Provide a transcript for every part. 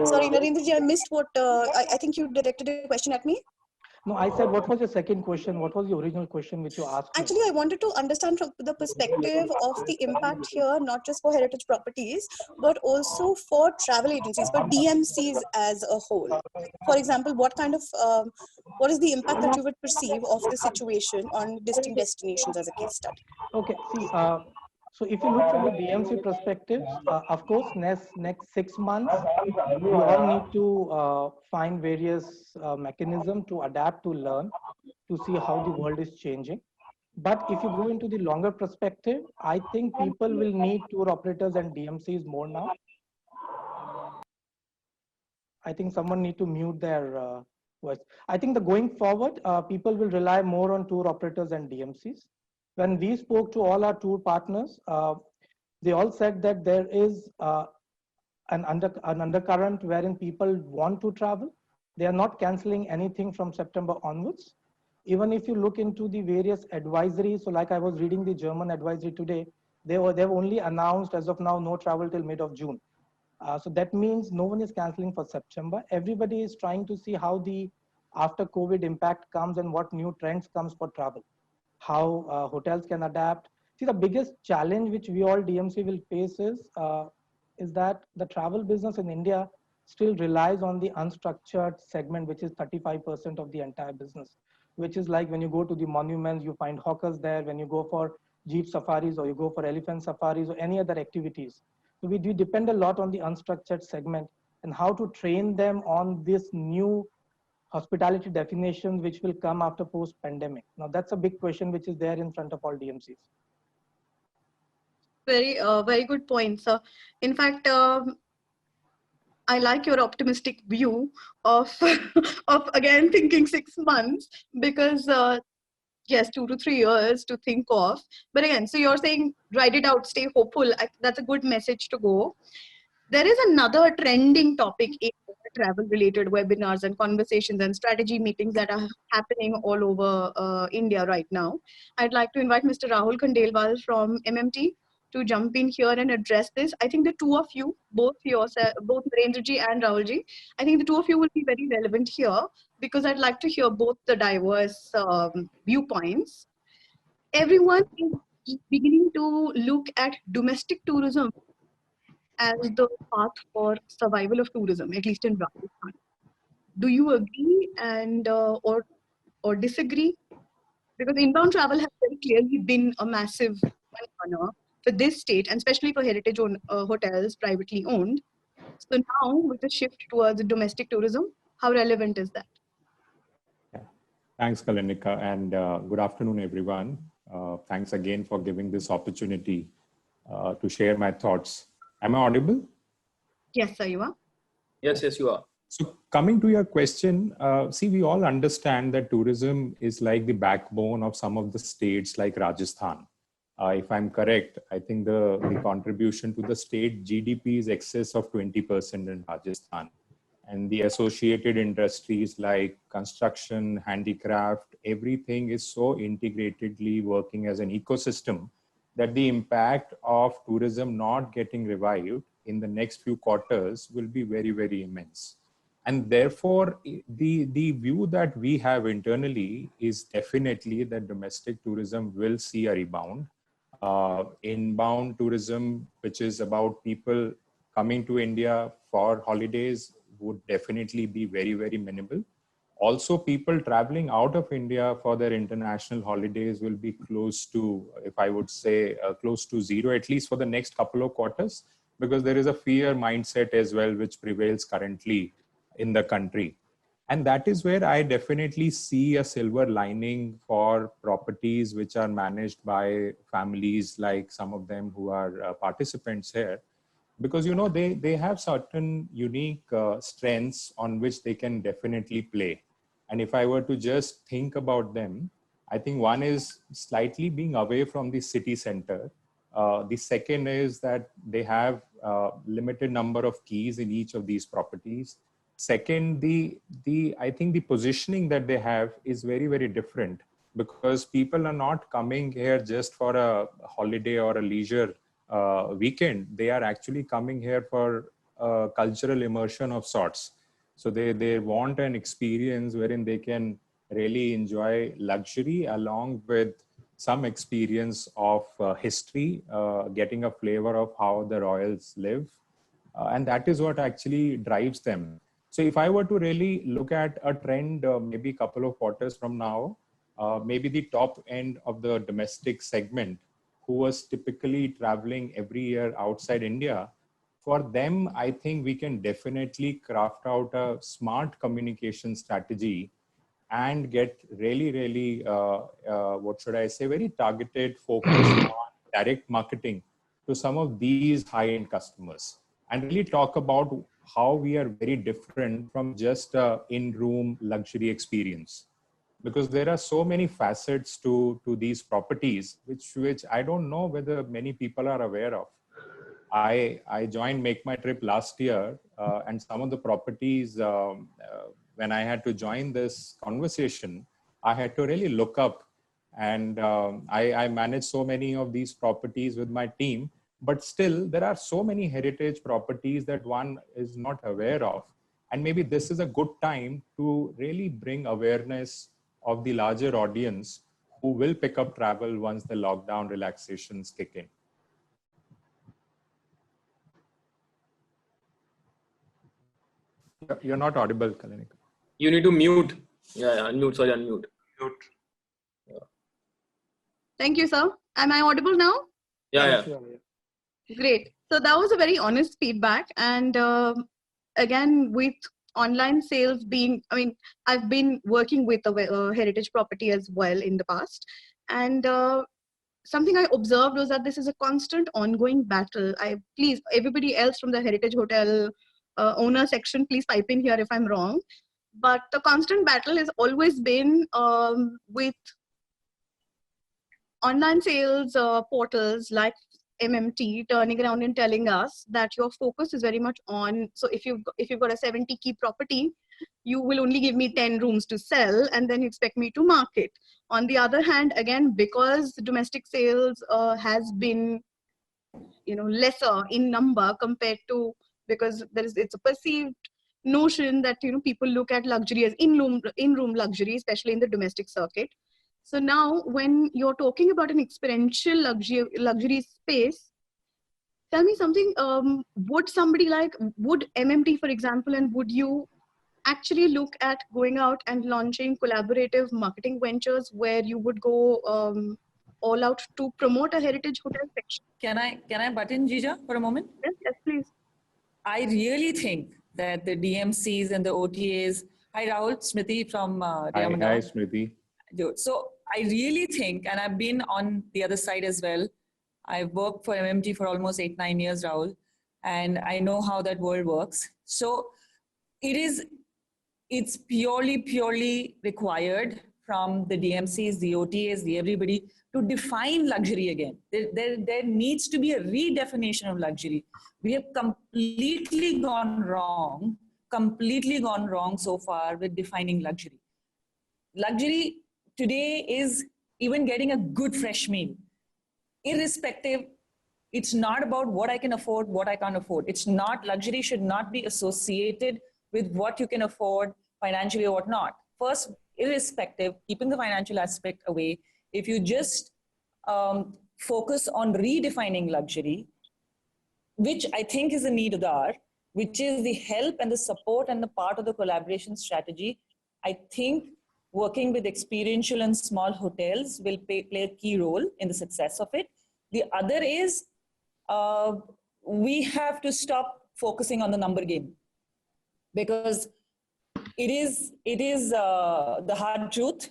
Sorry, Narendraji, I missed what, I think you directed a question at me. No, I said, what was your second question? What was the original question which you asked me? Actually, I wanted to understand from the perspective of the impact here, not just for heritage properties, but also for travel agencies, for DMCs as a whole. For example, what is the impact that you would perceive of the situation on distinct destinations as a case study? Okay, see, so if you look from the DMC perspective, of course, next 6 months, we all need to find various mechanisms to adapt, to learn, to see how the world is changing. But if you go into the longer perspective, I think people will need tour operators and DMCs more now. I think someone need to mute their voice. I think the going forward, people will rely more on tour operators and DMCs. When we spoke to all our tour partners, they all said that there is an undercurrent wherein people want to travel. They are not canceling anything from September onwards. Even if you look into the various advisories, so like I was reading the German advisory today, they've only announced as of now no travel till mid of June. So that means no one is canceling for September. Everybody is trying to see how the after COVID impact comes and what new trends comes for travel, how hotels can adapt. See, the biggest challenge which we all DMC will face is that the travel business in India still relies on the unstructured segment, which is 35% of the entire business, which is like when you go to the monuments, you find hawkers there. When you go for jeep safaris or you go for elephant safaris or any other activities. So we depend a lot on the unstructured segment and how to train them on this new hospitality definitions which will come after post-pandemic. Now that's a big question which is there in front of all DMCs. Very good points. In fact, I like your optimistic view of, of again thinking 6 months, because yes, 2 to 3 years to think of. But again, so you're saying write it out, stay hopeful. That's a good message to go. There is another trending topic in travel related webinars and conversations and strategy meetings that are happening all over India right now. I'd like to invite Mr. Rahul Khandelwal from MMT to jump in here and address this. I think the two of you, both Narendraji and Rahulji, I think the two of you will be very relevant here, because I'd like to hear both the diverse viewpoints. Everyone is beginning to look at domestic tourism as the path for survival of tourism, at least in Rajasthan. Do you agree and or disagree? Because inbound travel has very clearly been a massive phenomenon for this state, and especially for heritage hotels, privately owned. So now, with the shift towards domestic tourism, how relevant is that? Thanks, Kalanika, and good afternoon, everyone. Thanks again for giving this opportunity to share my thoughts. Am I audible? Yes, sir, you are. Yes, you are. So coming to your question, see, we all understand that tourism is like the backbone of some of the states like Rajasthan. If I'm correct, I think the contribution to the state GDP is excess of 20% in Rajasthan. And the associated industries like construction, handicraft, everything is so integratedly working as an ecosystem that the impact of tourism not getting revived in the next few quarters will be very, very immense. And therefore, the view that we have internally is definitely that domestic tourism will see a rebound. Inbound tourism, which is about people coming to India for holidays, would definitely be very, very minimal. Also, people traveling out of India for their international holidays will be close to, if I would say, close to zero, at least for the next couple of quarters, because there is a fear mindset as well, which prevails currently in the country. And that is where I definitely see a silver lining for properties which are managed by families like some of them who are participants here. Because, you know, they have certain unique strengths on which they can definitely play. And if I were to just think about them, I think one is slightly being away from the city center. The second is that they have limited number of keys in each of these properties. Second, I think the positioning that they have is very, very different, because people are not coming here just for a holiday or a leisure weekend. They are actually coming here for a cultural immersion of sorts. So they want an experience wherein they can really enjoy luxury along with some experience of history, getting a flavor of how the royals live. And that is what actually drives them. So if I were to really look at a trend, maybe a couple of quarters from now, maybe the top end of the domestic segment who was typically traveling every year outside India, for them, I think we can definitely craft out a smart communication strategy and get really, what should I say, very targeted focus on direct marketing to some of these high-end customers and really talk about how we are very different from just a in-room luxury experience. Because there are so many facets to these properties, which I don't know whether many people are aware of. I joined Make My Trip last year, and some of the properties, when I had to join this conversation, I had to really look up. And I manage so many of these properties with my team, but still there are so many heritage properties that one is not aware of. And maybe this is a good time to really bring awareness of the larger audience who will pick up travel once the lockdown relaxations kick in. You're not audible, Kalanika. You need to mute. Yeah, unmute. Sorry, unmute. Thank you, sir. Am I audible now? Yeah. Great. So that was a very honest feedback. And again, with online sales being, I mean, I've been working with a heritage property as well in the past. And something I observed was that this is a constant ongoing battle. Please, everybody else from the heritage hotel owner section, please pipe in here if I'm wrong. But the constant battle has always been with online sales portals like MMT turning around and telling us that your focus is very much on, so if you've got a 70 key property, you will only give me 10 rooms to sell and then you expect me to market. On the other hand, again, because domestic sales has been, lesser in number compared to, because it's a perceived notion that, people look at luxury as in-room luxury, especially in the domestic circuit. So now when you're talking about an experiential luxury space, tell me something, would MMT, for example, and would you actually look at going out and launching collaborative marketing ventures where you would go all out to promote a heritage hotel section? Can I butt in, Jija, for a moment? Yes, please. I really think that the DMCs and the OTAs, hi Rahul, Smriti from Hi, Smriti. So I really think, and I've been on the other side as well, I've worked for MMT for almost 8-9 years, Rahul, and I know how that world works. So it's purely required from the DMCs, the OTAs, the everybody to define luxury again. There needs to be a redefinition of luxury. We have completely gone wrong so far with defining luxury. Luxury today is even getting a good fresh meal. Irrespective, it's not about what I can afford, what I can't afford. It's not, luxury should not be associated with what you can afford financially or whatnot. First, irrespective, keeping the financial aspect away, if you just focus on redefining luxury, which I think is the need of the hour, which is the help and the support and the part of the collaboration strategy, I think working with experiential and small hotels will play a key role in the success of it. The other is we have to stop focusing on the number game, because it is the hard truth.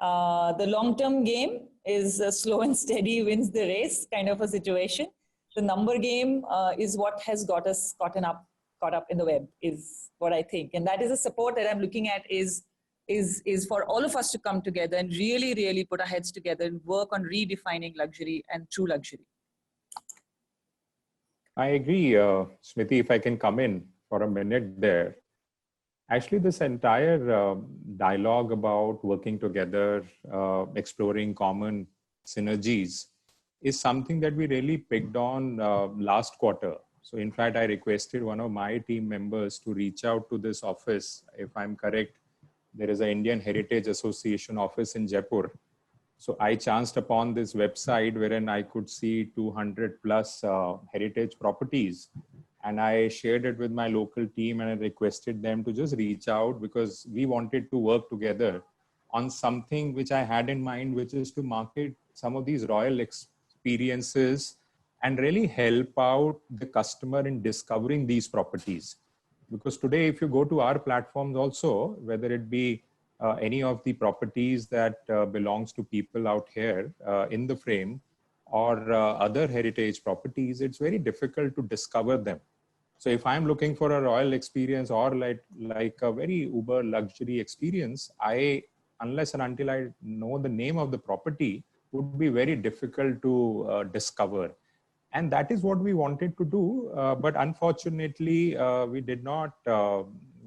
The long-term game is slow and steady wins the race kind of a situation. The number game is what has got us caught up in the web, is what I think. And that is a support that I'm looking at is for all of us to come together and really put our heads together and work on redefining luxury and true luxury. I agree, Smriti, if I can come in for a minute there. Actually, this entire dialogue about working together, exploring common synergies is something that we really picked on last quarter. So in fact, I requested one of my team members to reach out to this office. If I'm correct, there is an Indian Heritage Association office in Jaipur. So I chanced upon this website wherein I could see 200 plus heritage properties. And I shared it with my local team and I requested them to just reach out because we wanted to work together on something which I had in mind, which is to market some of these royal experiences and really help out the customer in discovering these properties. Because today, if you go to our platforms also, whether it be any of the properties that belongs to people out here in the frame or other heritage properties, it's very difficult to discover them. So if I'm looking for a royal experience or like a very uber luxury experience, unless and until I know the name of the property, would be very difficult to discover. And that is what we wanted to do. But unfortunately, we did not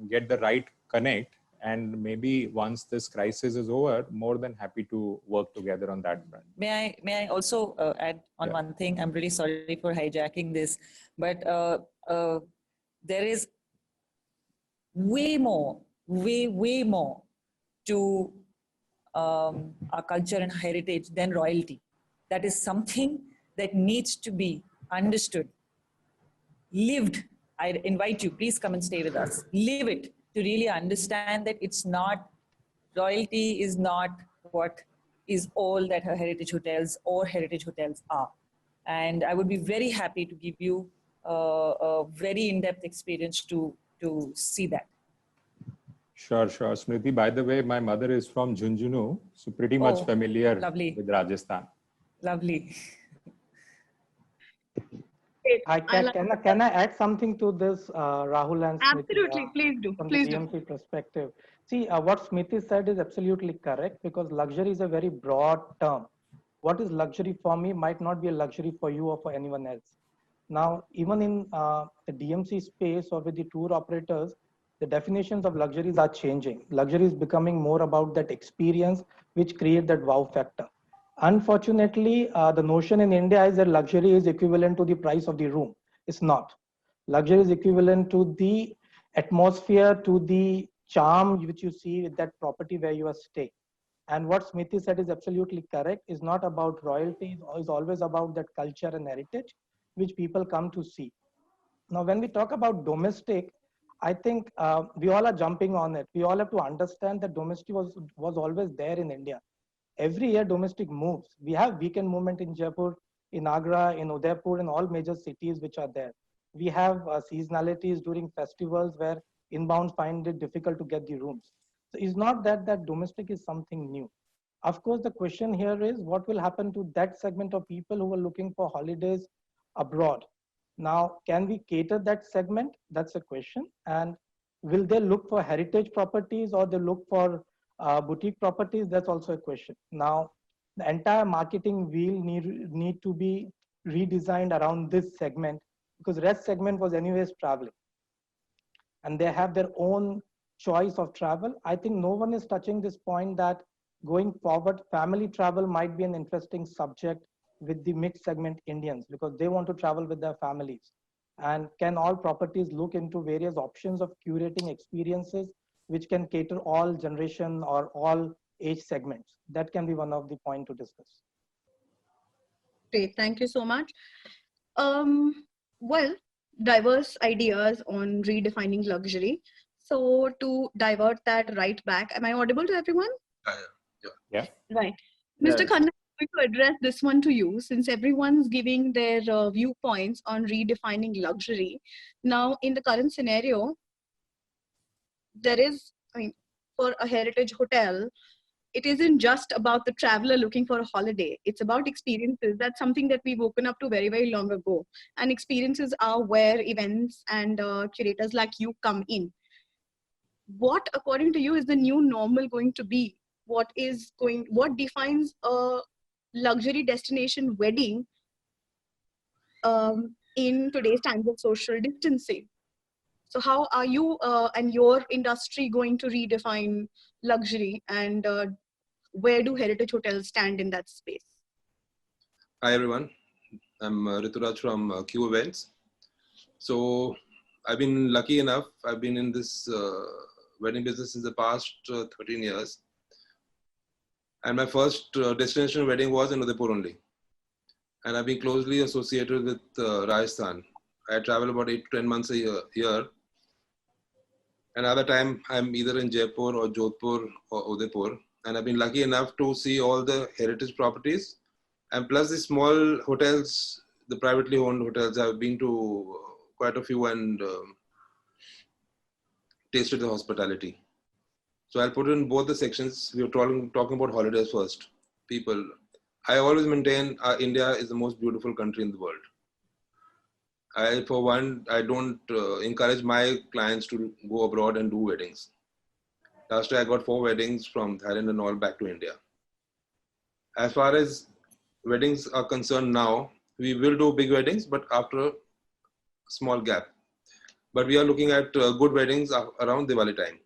get the right connect. And maybe once this crisis is over, more than happy to work together on that front. May I also add on one thing? I'm really sorry for hijacking this, but there is way more to our culture and heritage than royalty. That is something that needs to be understood, lived. I invite you, please come and stay with us. Live it to really understand that it's not, royalty is not what is all that her heritage hotels or heritage hotels are. And I would be very happy to give you a very in-depth experience to see that. Sure. Smriti, by the way, my mother is from Jhunjhunu, so pretty much familiar with Rajasthan. Lovely. Can I add something to this, Rahul and Smriti? Absolutely, please do. From Please the DMC perspective. See, what Smriti said is absolutely correct because luxury is a very broad term. What is luxury for me might not be a luxury for you or for anyone else. Now, even in the DMC space or with the tour operators, the definitions of luxuries are changing. Luxury is becoming more about that experience which create that wow factor. Unfortunately, the notion in India is that luxury is equivalent to the price of the room. It's not. Luxury is equivalent to the atmosphere, to the charm which you see with that property where you are staying. And what Smriti said is absolutely correct. It's not about royalty. It's always about that culture and heritage which people come to see. Now, when we talk about domestic, I think we all are jumping on it. We all have to understand that domestic was always there in India. Every year domestic moves. We have weekend movement in Jaipur, in Agra, in Udaipur, in all major cities which are there. We have seasonalities during festivals where inbound find it difficult to get the rooms. So it's not that domestic is something new. Of course, the question here is what will happen to that segment of people who are looking for holidays abroad. Now, can we cater that segment? That's a question. And will they look for heritage properties or they look for boutique properties? That's also a question. Now, the entire marketing wheel need to be redesigned around this segment because rest segment was anyways traveling. And they have their own choice of travel. I think no one is touching this point that going forward, family travel might be an interesting subject with the mixed segment Indians because they want to travel with their families. And can all properties look into various options of curating experiences which can cater all generation or all age segments? That can be one of the points to discuss. Great, thank you so much. Well, diverse ideas on redefining luxury. So to divert that right back, am I audible to everyone? Yeah. Right. Mr. Khanna, I'm going to address this one to you since everyone's giving their viewpoints on redefining luxury. Now, in the current scenario, there is, for a heritage hotel, it isn't just about the traveler looking for a holiday. It's about experiences. That's something that we've woken up to very, very long ago. And experiences are where events and curators like you come in. What, according to you, is the new normal going to be? What defines a luxury destination wedding in today's times of social distancing? So how are you and your industry going to redefine luxury, and where do heritage hotels stand in that space? Hi everyone, I'm Rituraj from Q Events. So I've been lucky enough. I've been in this wedding business since the past 13 years. And my first destination wedding was in Udaipur only. And I've been closely associated with Rajasthan. I travel about 8 to 10 months a year. Another time I'm either in Jaipur or Jodhpur or Udaipur. And I've been lucky enough to see all the heritage properties. And plus the small hotels, the privately owned hotels. I've been to quite a few and tasted the hospitality. So I'll put it in both the sections. We were talking about holidays first. People, I always maintain India is the most beautiful country in the world. For one, I don't encourage my clients to go abroad and do weddings. Last year I got 4 weddings from Thailand and all back to India. As far as weddings are concerned now, we will do big weddings, but after a small gap. But we are looking at good weddings around Diwali time.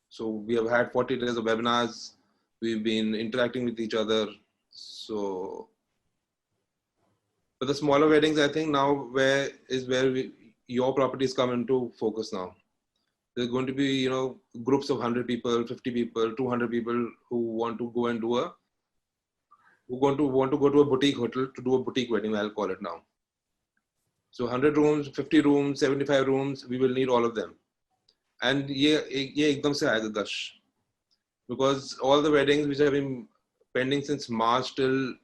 So we have had 40 days of webinars. We've been interacting with each other. So, but the smaller weddings, I think now your properties come into focus now. There's going to be, groups of 100 people, 50 people, 200 people who want to go and want to go to a boutique hotel to do a boutique wedding, I'll call it now. So 100 rooms, 50 rooms, 75 rooms, we will need all of them. And ye ekdam se aayega gush. Because all the weddings which have been pending since March till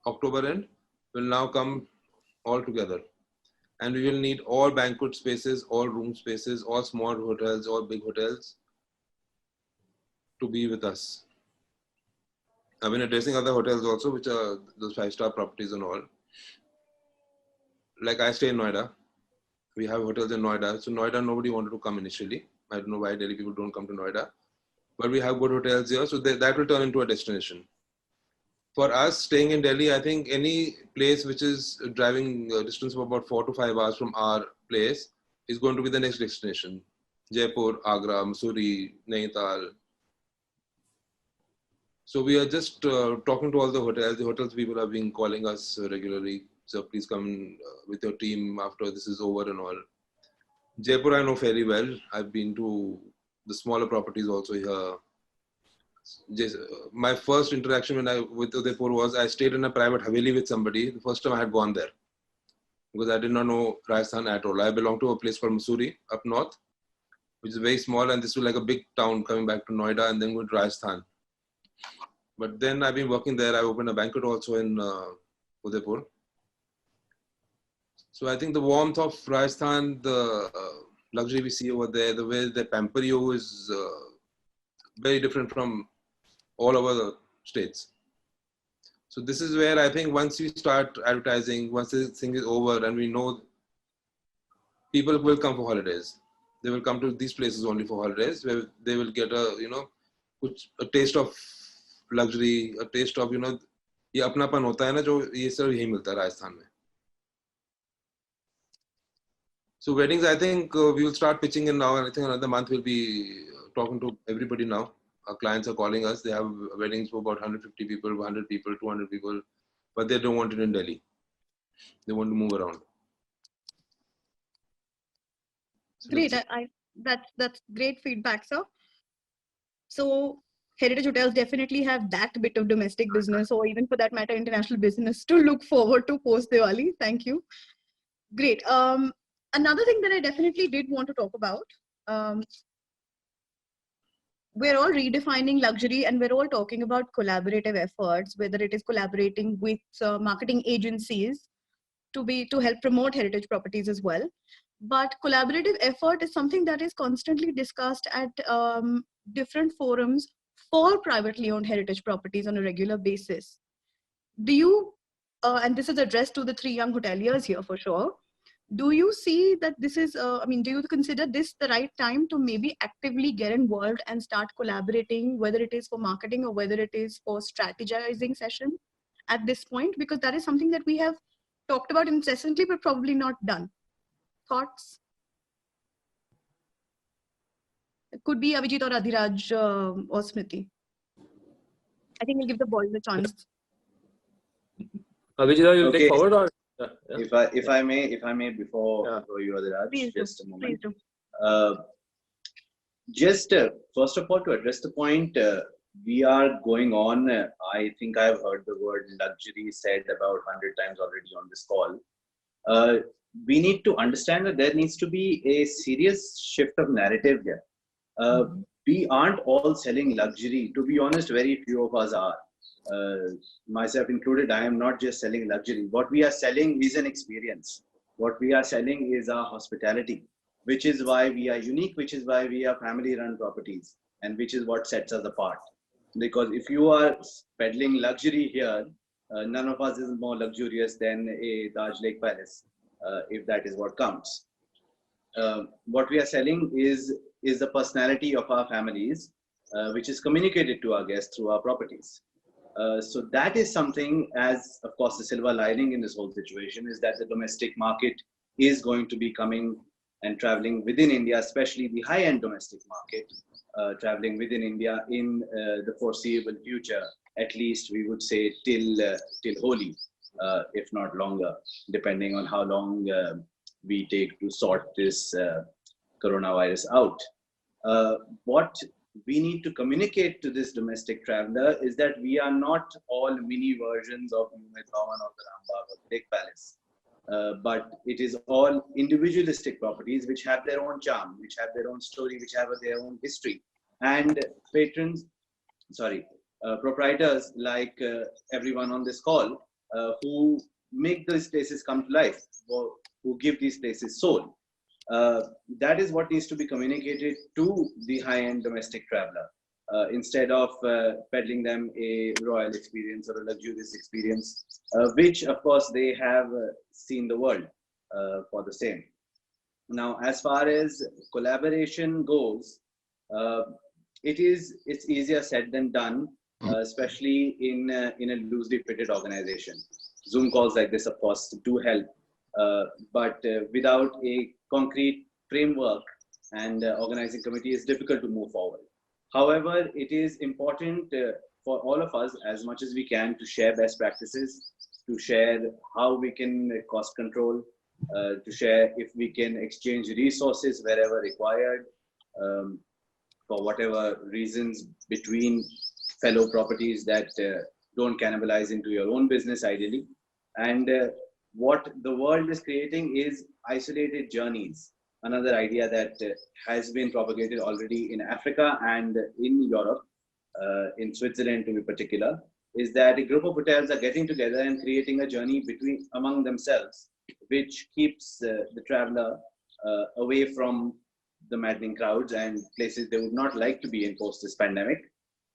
October end will now come all together. And we will need all banquet spaces, all room spaces, all small hotels, all big hotels to be with us. I've been addressing other hotels also, which are those 5-star properties and all. Like I stay in Noida. We have hotels in Noida. So Noida, nobody wanted to come initially. I don't know why Delhi people don't come to Noida. But we have good hotels here. So that will turn into a destination. For us, staying in Delhi, I think any place which is driving a distance of about 4 to 5 hours from our place is going to be the next destination. Jaipur, Agra, Mussoorie, Nainital. So we are just talking to all the hotels. The hotels people have been calling us regularly. So please come with your team after this is over and all. Jaipur I know fairly well. I've been to the smaller properties also here. My first interaction with Udaipur was I stayed in a private haveli with somebody. The first time I had gone there because I did not know Rajasthan at all. I belong to a place called Mussoorie up north, which is very small, and this was like a big town coming back to Noida and then going to Rajasthan. But then I've been working there. I opened a banquet also in Udaipur. So I think the warmth of Rajasthan, the luxury we see over there, the way they pamper you is very different from all over the states. So this is where I think once we start advertising, once this thing is over and we know people will come for holidays. They will come to these places only for holidays where they will get a taste of luxury, a taste of, ये अपनापन होता है ना जो ये सब यही मिलता है राजस्थान में. So weddings, I think we will start pitching in now, and I think another month we'll be talking to everybody now. Our clients are calling us. They have weddings for about 150 people, 100 people, 200 people, but they don't want it in Delhi. They want to move around. So great. That's great feedback, sir. So heritage hotels definitely have that bit of domestic business, or even for that matter, international business to look forward to post Diwali. Thank you. Great. Another thing that I definitely did want to talk about, we're all redefining luxury and we're all talking about collaborative efforts, whether it is collaborating with marketing agencies to help promote heritage properties as well. But collaborative effort is something that is constantly discussed at different forums for privately owned heritage properties on a regular basis. Do you, and this is addressed to the 3 young hoteliers here for sure, do you see that this is, do you consider this the right time to maybe actively get involved and start collaborating, whether it is for marketing or whether it is for strategizing session at this point? Because that is something that we have talked about incessantly, but probably not done. Thoughts? It could be Abhijit or Adhiraj or Smriti. I think we'll give the boys a chance. Abhijit, you'll take forward or? If I may before you, Adhiraj, Please do. just a moment. Please do. Just first of all, to address the point, we are going on. I think I've heard the word luxury said about 100 times already on this call. We need to understand that there needs to be a serious shift of narrative here. We aren't all selling luxury. To be honest, very few of us are. Myself included, I am not just selling luxury. What we are selling is an experience. What we are selling is our hospitality, which is why we are unique, which is why we are family-run properties, and which is what sets us apart. Because if you are peddling luxury here, none of us is more luxurious than a Taj Lake Palace, if that is what counts. What we are selling is the personality of our families, which is communicated to our guests through our properties. So that is something, as of course the silver lining in this whole situation is that the domestic market is going to be coming and traveling within India, especially the high-end domestic market, traveling within India in the foreseeable future, at least we would say till Holi, if not longer, depending on how long we take to sort this coronavirus out. What we need to communicate to this domestic traveler is that we are not all mini versions of Umaid Bhawan or the Rambagh or the Lake Palace. But it is all individualistic properties which have their own charm, which have their own story, which have their own history. And proprietors like everyone on this call who make these places come to life, or who give these places soul. That is what needs to be communicated to the high-end domestic traveler. Instead of peddling them a royal experience or a luxurious experience, which of course they have seen the world for the same. Now, as far as collaboration goes, it's easier said than done, especially in a loosely fitted organization. Zoom calls like this, of course, do help, but without a concrete framework and organizing committee, it's difficult to move forward. However, it is important for all of us, as much as we can, to share best practices, to share how we can cost control, to share if we can exchange resources wherever required, for whatever reasons, between fellow properties that don't cannibalize into your own business, ideally. And what the world is creating is isolated journeys. Another idea that has been propagated already in Africa and in Europe, in Switzerland to be particular, is that a group of hotels are getting together and creating a journey among themselves, which keeps the traveler away from the maddening crowds and places they would not like to be in post this pandemic,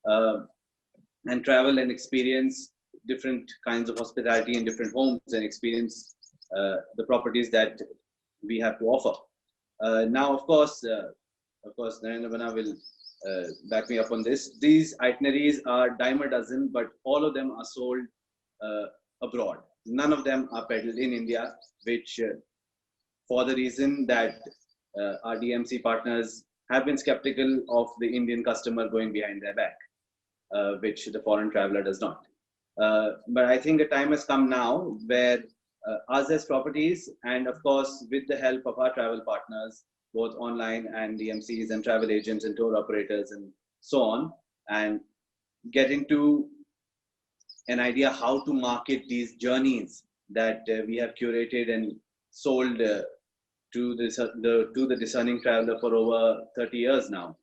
and travel and experience different kinds of hospitality in different homes and experience the properties that we have to offer. Now, of course, Narendra Bana will back me up on this. These itineraries are dime a dozen, but all of them are sold abroad. None of them are peddled in India, which for the reason that our DMC partners have been skeptical of the Indian customer going behind their back, which the foreign traveler does not. But I think the time has come now where us as properties, and of course with the help of our travel partners, both online and DMCs and travel agents and tour operators and so on, and get into an idea how to market these journeys that we have curated and sold to the discerning traveler for over 30 years now,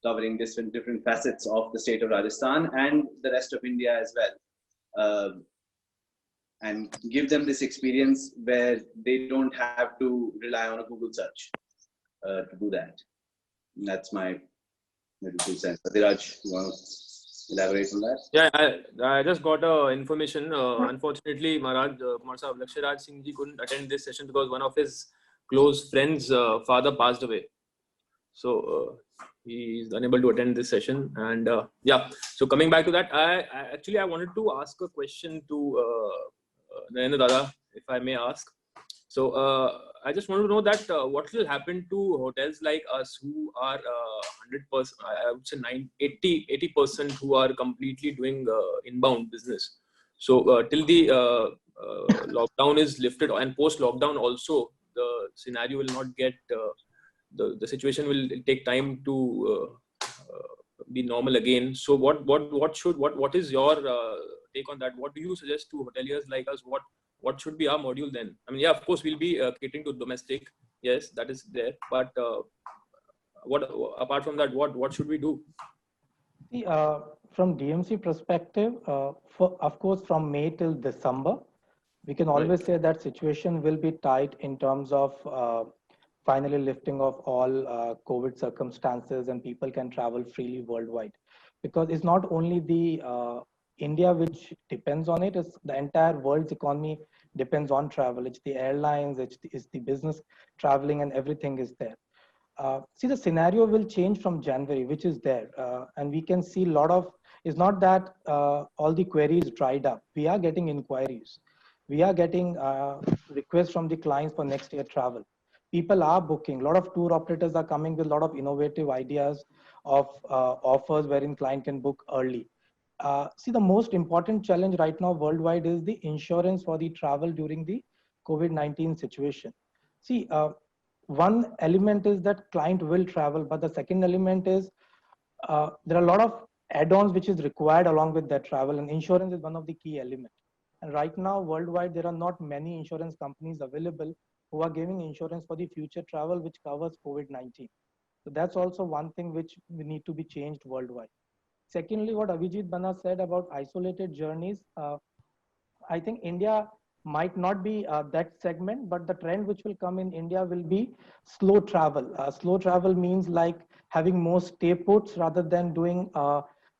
covering different facets of the state of Rajasthan and the rest of India as well. And give them this experience where they don't have to rely on a Google search to do that. And that's my little 2 cents. Adhiraj, you want to elaborate on that? Yeah, I just got information. Unfortunately, Maharaj, Lakshya Raj Singh ji couldn't attend this session because one of his close friends' father passed away. So he is unable to attend this session. And yeah, so coming back to that, I wanted to ask a question to Narendra Dada, if I may ask. So I just want to know that what will happen to hotels like us who are 100%, I would say 80% who are completely doing inbound business. So till the lockdown is lifted and post lockdown also, the scenario will not get, the situation will take time to be normal again. So what is your take on that? What do you suggest to hoteliers like us? What should be our module then? I mean, yeah, of course we'll be catering to domestic. Yes, that is there. But what apart from that, what should we do? See, from DMC perspective, of course, from May till December, we can always say that situation will be tight in terms of finally lifting of all COVID circumstances and people can travel freely worldwide. Because it's not only the India which depends on it, it's the entire world's economy depends on travel. It's the airlines, it's the business traveling, and everything is there. See, the scenario will change from January, which is there. And we can see a lot of, it's not that all the queries dried up. We are getting inquiries. We are getting requests from the clients for next year travel. People are booking. A lot of tour operators are coming with a lot of innovative ideas of offers wherein client can book early. See, the most important challenge right now worldwide is the insurance for the travel during the COVID-19 situation. See, one element is that client will travel, but the second element is there are a lot of add-ons which is required along with that travel, and insurance is one of the key elements. And right now, worldwide, there are not many insurance companies available who are giving insurance for the future travel, which covers COVID-19. So that's also one thing which we need to be changed worldwide. Secondly, what Abhijit Bana said about isolated journeys, I think India might not be that segment, but the trend which will come in India will be slow travel. Slow travel means like having more stay puts rather than doing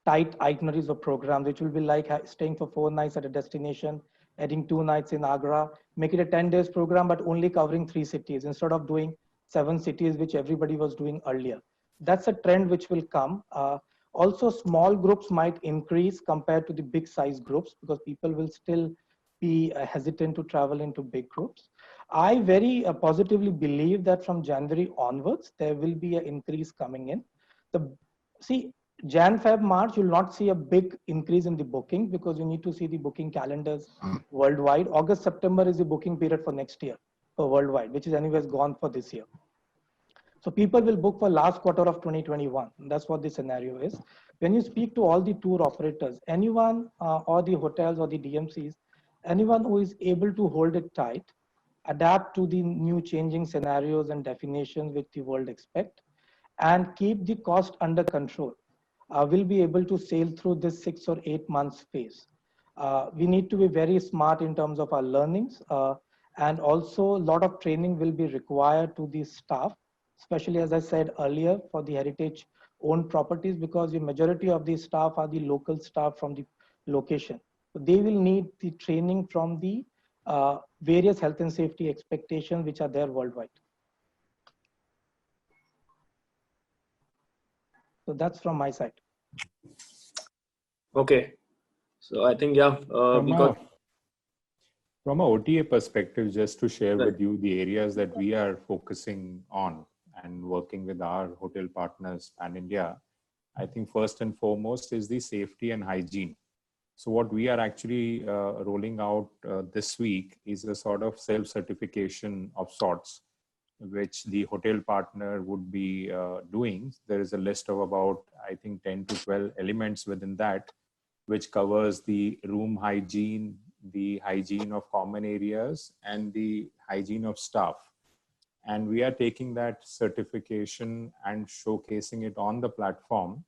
tight itineraries or programs, which will be like staying for 4 nights at a destination, adding 2 nights in Agra, make it a 10 days program, but only covering 3 cities instead of doing 7 cities, which everybody was doing earlier. That's a trend which will come. Also, small groups might increase compared to the big size groups because people will still be hesitant to travel into big groups. I very positively believe that from January onwards, there will be an increase coming in. See, Jan, Feb, March, you'll not see a big increase in the booking because you need to see the booking calendars worldwide. August, September is the booking period for next year for worldwide, which is anyways gone for this year. So people will book for last quarter of 2021. That's what the scenario is. When you speak to all the tour operators, anyone or the hotels or the DMCs, anyone who is able to hold it tight, adapt to the new changing scenarios and definitions which the world expect, and keep the cost under control, will be able to sail through this 6 or 8 months phase. We need to be very smart in terms of our learnings, and also a lot of training will be required to the staff, especially as I said earlier for the heritage owned properties, because the majority of the staff are the local staff from the location. So they will need the training from the various health and safety expectations which are there worldwide. So that's from my side. Okay. So I think, yeah, from a OTA perspective, just to share with you the areas that we are focusing on and working with our hotel partners pan India, I think first and foremost is the safety and hygiene. So what we are actually rolling out this week is a sort of self-certification of sorts, which the hotel partner would be doing. There is a list of about, I think, 10 to 12 elements within that, which covers the room hygiene, the hygiene of common areas, and the hygiene of staff. And we are taking that certification and showcasing it on the platform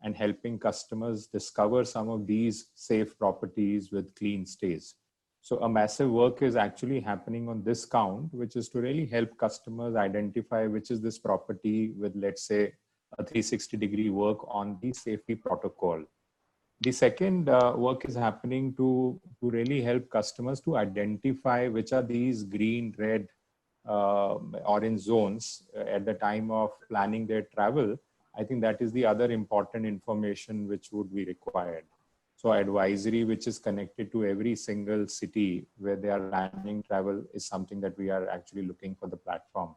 and helping customers discover some of these safe properties with clean stays. So a massive work is actually happening on this count, which is to really help customers identify which is this property with, let's say, a 360-degree work on the safety protocol. The second work is happening to really help customers to identify which are these green, red, orange zones at the time of planning their travel. I think that is the other important information which would be required. So advisory, which is connected to every single city where they are planning travel, is something that we are actually looking for the platform.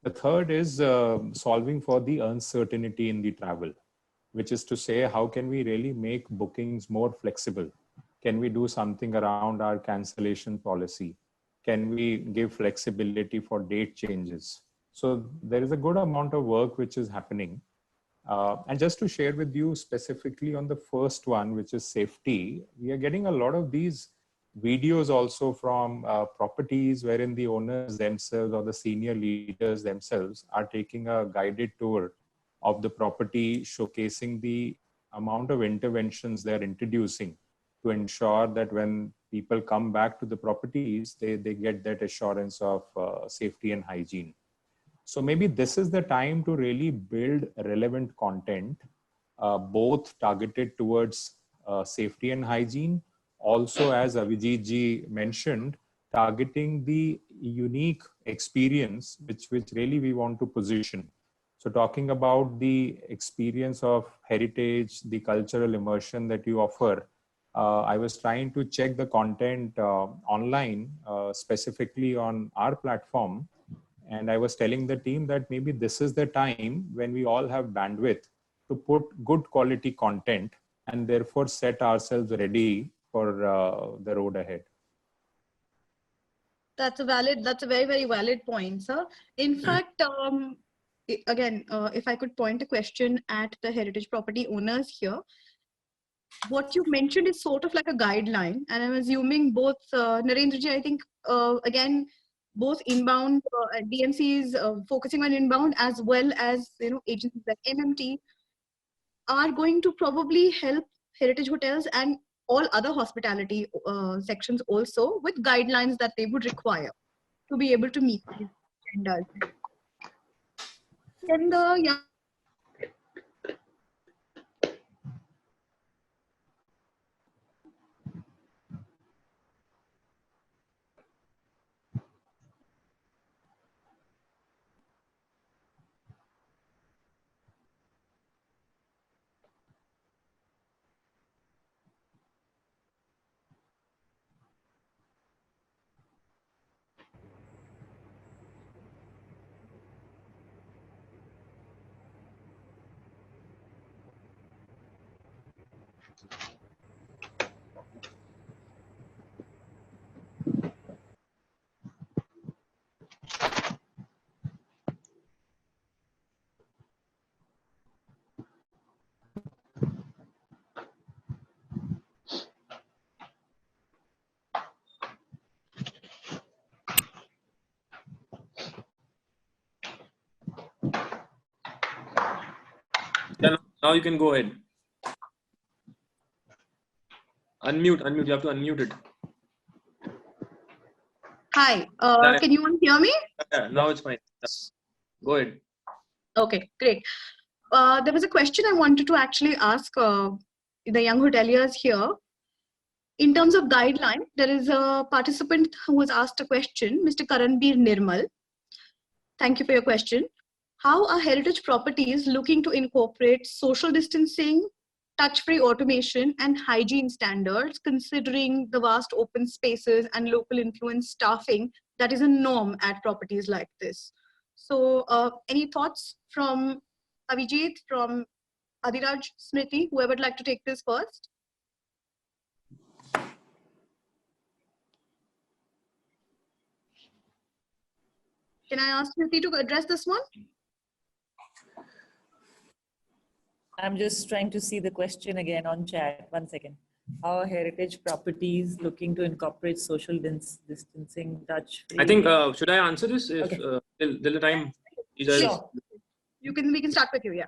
The third is solving for the uncertainty in the travel, which is to say, how can we really make bookings more flexible? Can we do something around our cancellation policy? Can we give flexibility for date changes? So there is a good amount of work which is happening. And just to share with you specifically on the first one, which is safety, we are getting a lot of these videos also from properties wherein the owners themselves or the senior leaders themselves are taking a guided tour of the property, showcasing the amount of interventions they're introducing to ensure that when people come back to the properties, they get that assurance of safety and hygiene. So maybe this is the time to really build relevant content, both targeted towards safety and hygiene. Also, as Avijit ji mentioned, targeting the unique experience which really we want to position. So talking about the experience of heritage, the cultural immersion that you offer, I was trying to check the content online, specifically on our platform. And I was telling the team that maybe this is the time when we all have bandwidth to put good quality content and therefore set ourselves ready for the road ahead. That's a very, very valid point, sir. In fact, again, if I could point a question at the heritage property owners here, what you mentioned is sort of like a guideline, and I'm assuming both Narendra ji, I think, again, both inbound DMCs focusing on inbound as well as agencies like MMT are going to probably help heritage hotels and all other hospitality sections also with guidelines that they would require to be able to meet these agendas. Can the young Now you can go ahead. Unmute. You have to unmute it. Hi, can you all hear me? Yeah, now it's fine. Go ahead. Okay, great. There was a question I wanted to actually ask the young hoteliers here. In terms of guideline, there is a participant who has asked a question, Mr. Karanbir Nirmal. Thank you for your question. How are heritage properties looking to incorporate social distancing, touch-free automation, and hygiene standards, considering the vast open spaces and local influence staffing that is a norm at properties like this? So any thoughts from Avijit, from Adhiraj, Smriti, whoever would like to take this first? Can I ask Smriti to address this one? I'm just trying to see the question again on chat. 1 second. How are heritage properties looking to incorporate social distancing, touch-free? I think, should I answer this if Okay. till the time? Sure. We can start with you, yeah.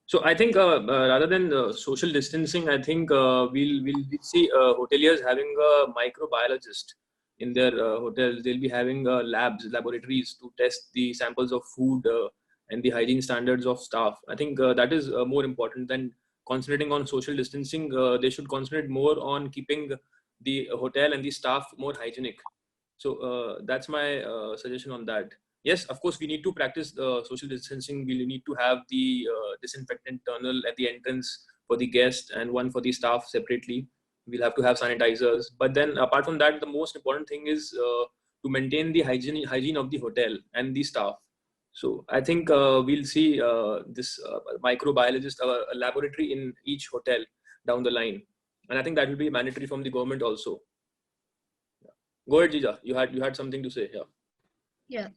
So I think rather than social distancing, I think we'll see hoteliers having a microbiologist in their hotels. They'll be having laboratories to test the samples of food and the hygiene standards of staff. I think that is more important than concentrating on social distancing. They should concentrate more on keeping the hotel and the staff more hygienic. So that's my suggestion on that. Yes, of course, we need to practice social distancing. We need to have the disinfectant tunnel at the entrance for the guest and one for the staff separately. We'll have to have sanitizers. But then apart from that, the most important thing is to maintain the hygiene of the hotel and the staff. So I think we'll see this microbiologist, a laboratory in each hotel down the line. and I think that will be mandatory from the government also. Yeah. Go ahead, Jija. You had something to say. Yeah. Yeah.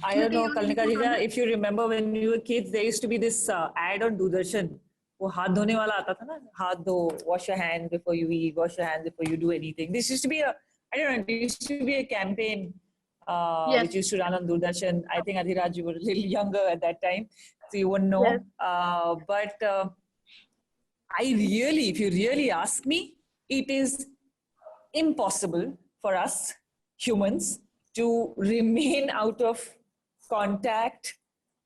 I don't know, Smriti, Kalnika you want to put on Jija, it? if you remember when we were kids, there used to be this ad on Doordarshan. वो हाथ धोने वाला आता था ना, हाथ धो, wash your hands before you eat, wash your hands before you do anything. This used to be I don't know, it used to be a campaign Yes. which used to run on Doordarshan. I think Adhiraj, you were a little younger at that time, so you wouldn't know. Yes. But if you really ask me, it is impossible for us humans to remain out of contact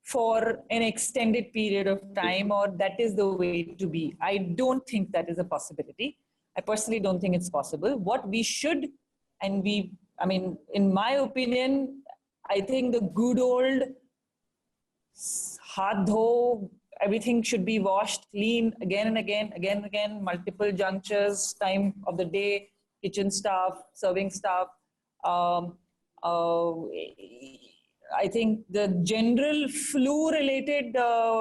for an extended period of time, or that is the way to be. I don't think that is a possibility. I personally don't think it's possible. What we should, in my opinion, I think the good old haath dho, everything should be washed clean again and again, multiple junctures, time of the day, kitchen staff, serving staff. I think the general flu-related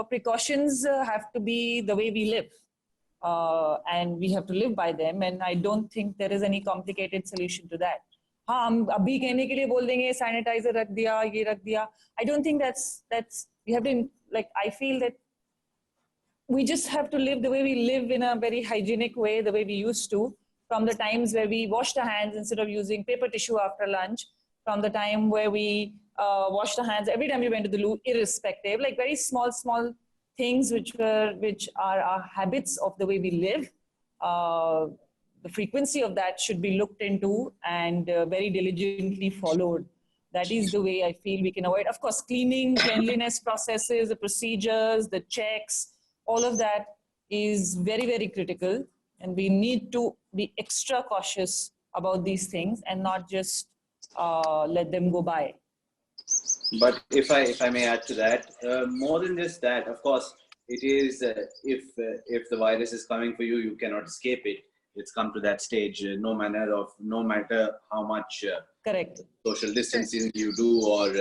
precautions have to be the way we live. And we have to live by them. And I don't think there is any complicated solution to that. हाँ हम अभी कहने के लिए बोल देंगे sanitizer रख दिया, ये रख दिया. I don't think that's we have to, like, I feel that we just have to live the way we live in a very hygienic way, the way we used to, from the times where we washed our hands instead of using paper tissue after lunch, from the time where we washed our hands every time we went to the loo, irrespective, like very small things which are our habits of the way we live. The frequency of that should be looked into and very diligently followed. That is the way I feel we can avoid. Of course, cleaning, cleanliness processes, the procedures, the checks, all of that is very, very critical. And we need to be extra cautious about these things and not just let them go by. But if I may add to that, more than just that, of course, it is if the virus is coming for you, you cannot escape it. It's come to that stage. No matter how much correct social distancing you do or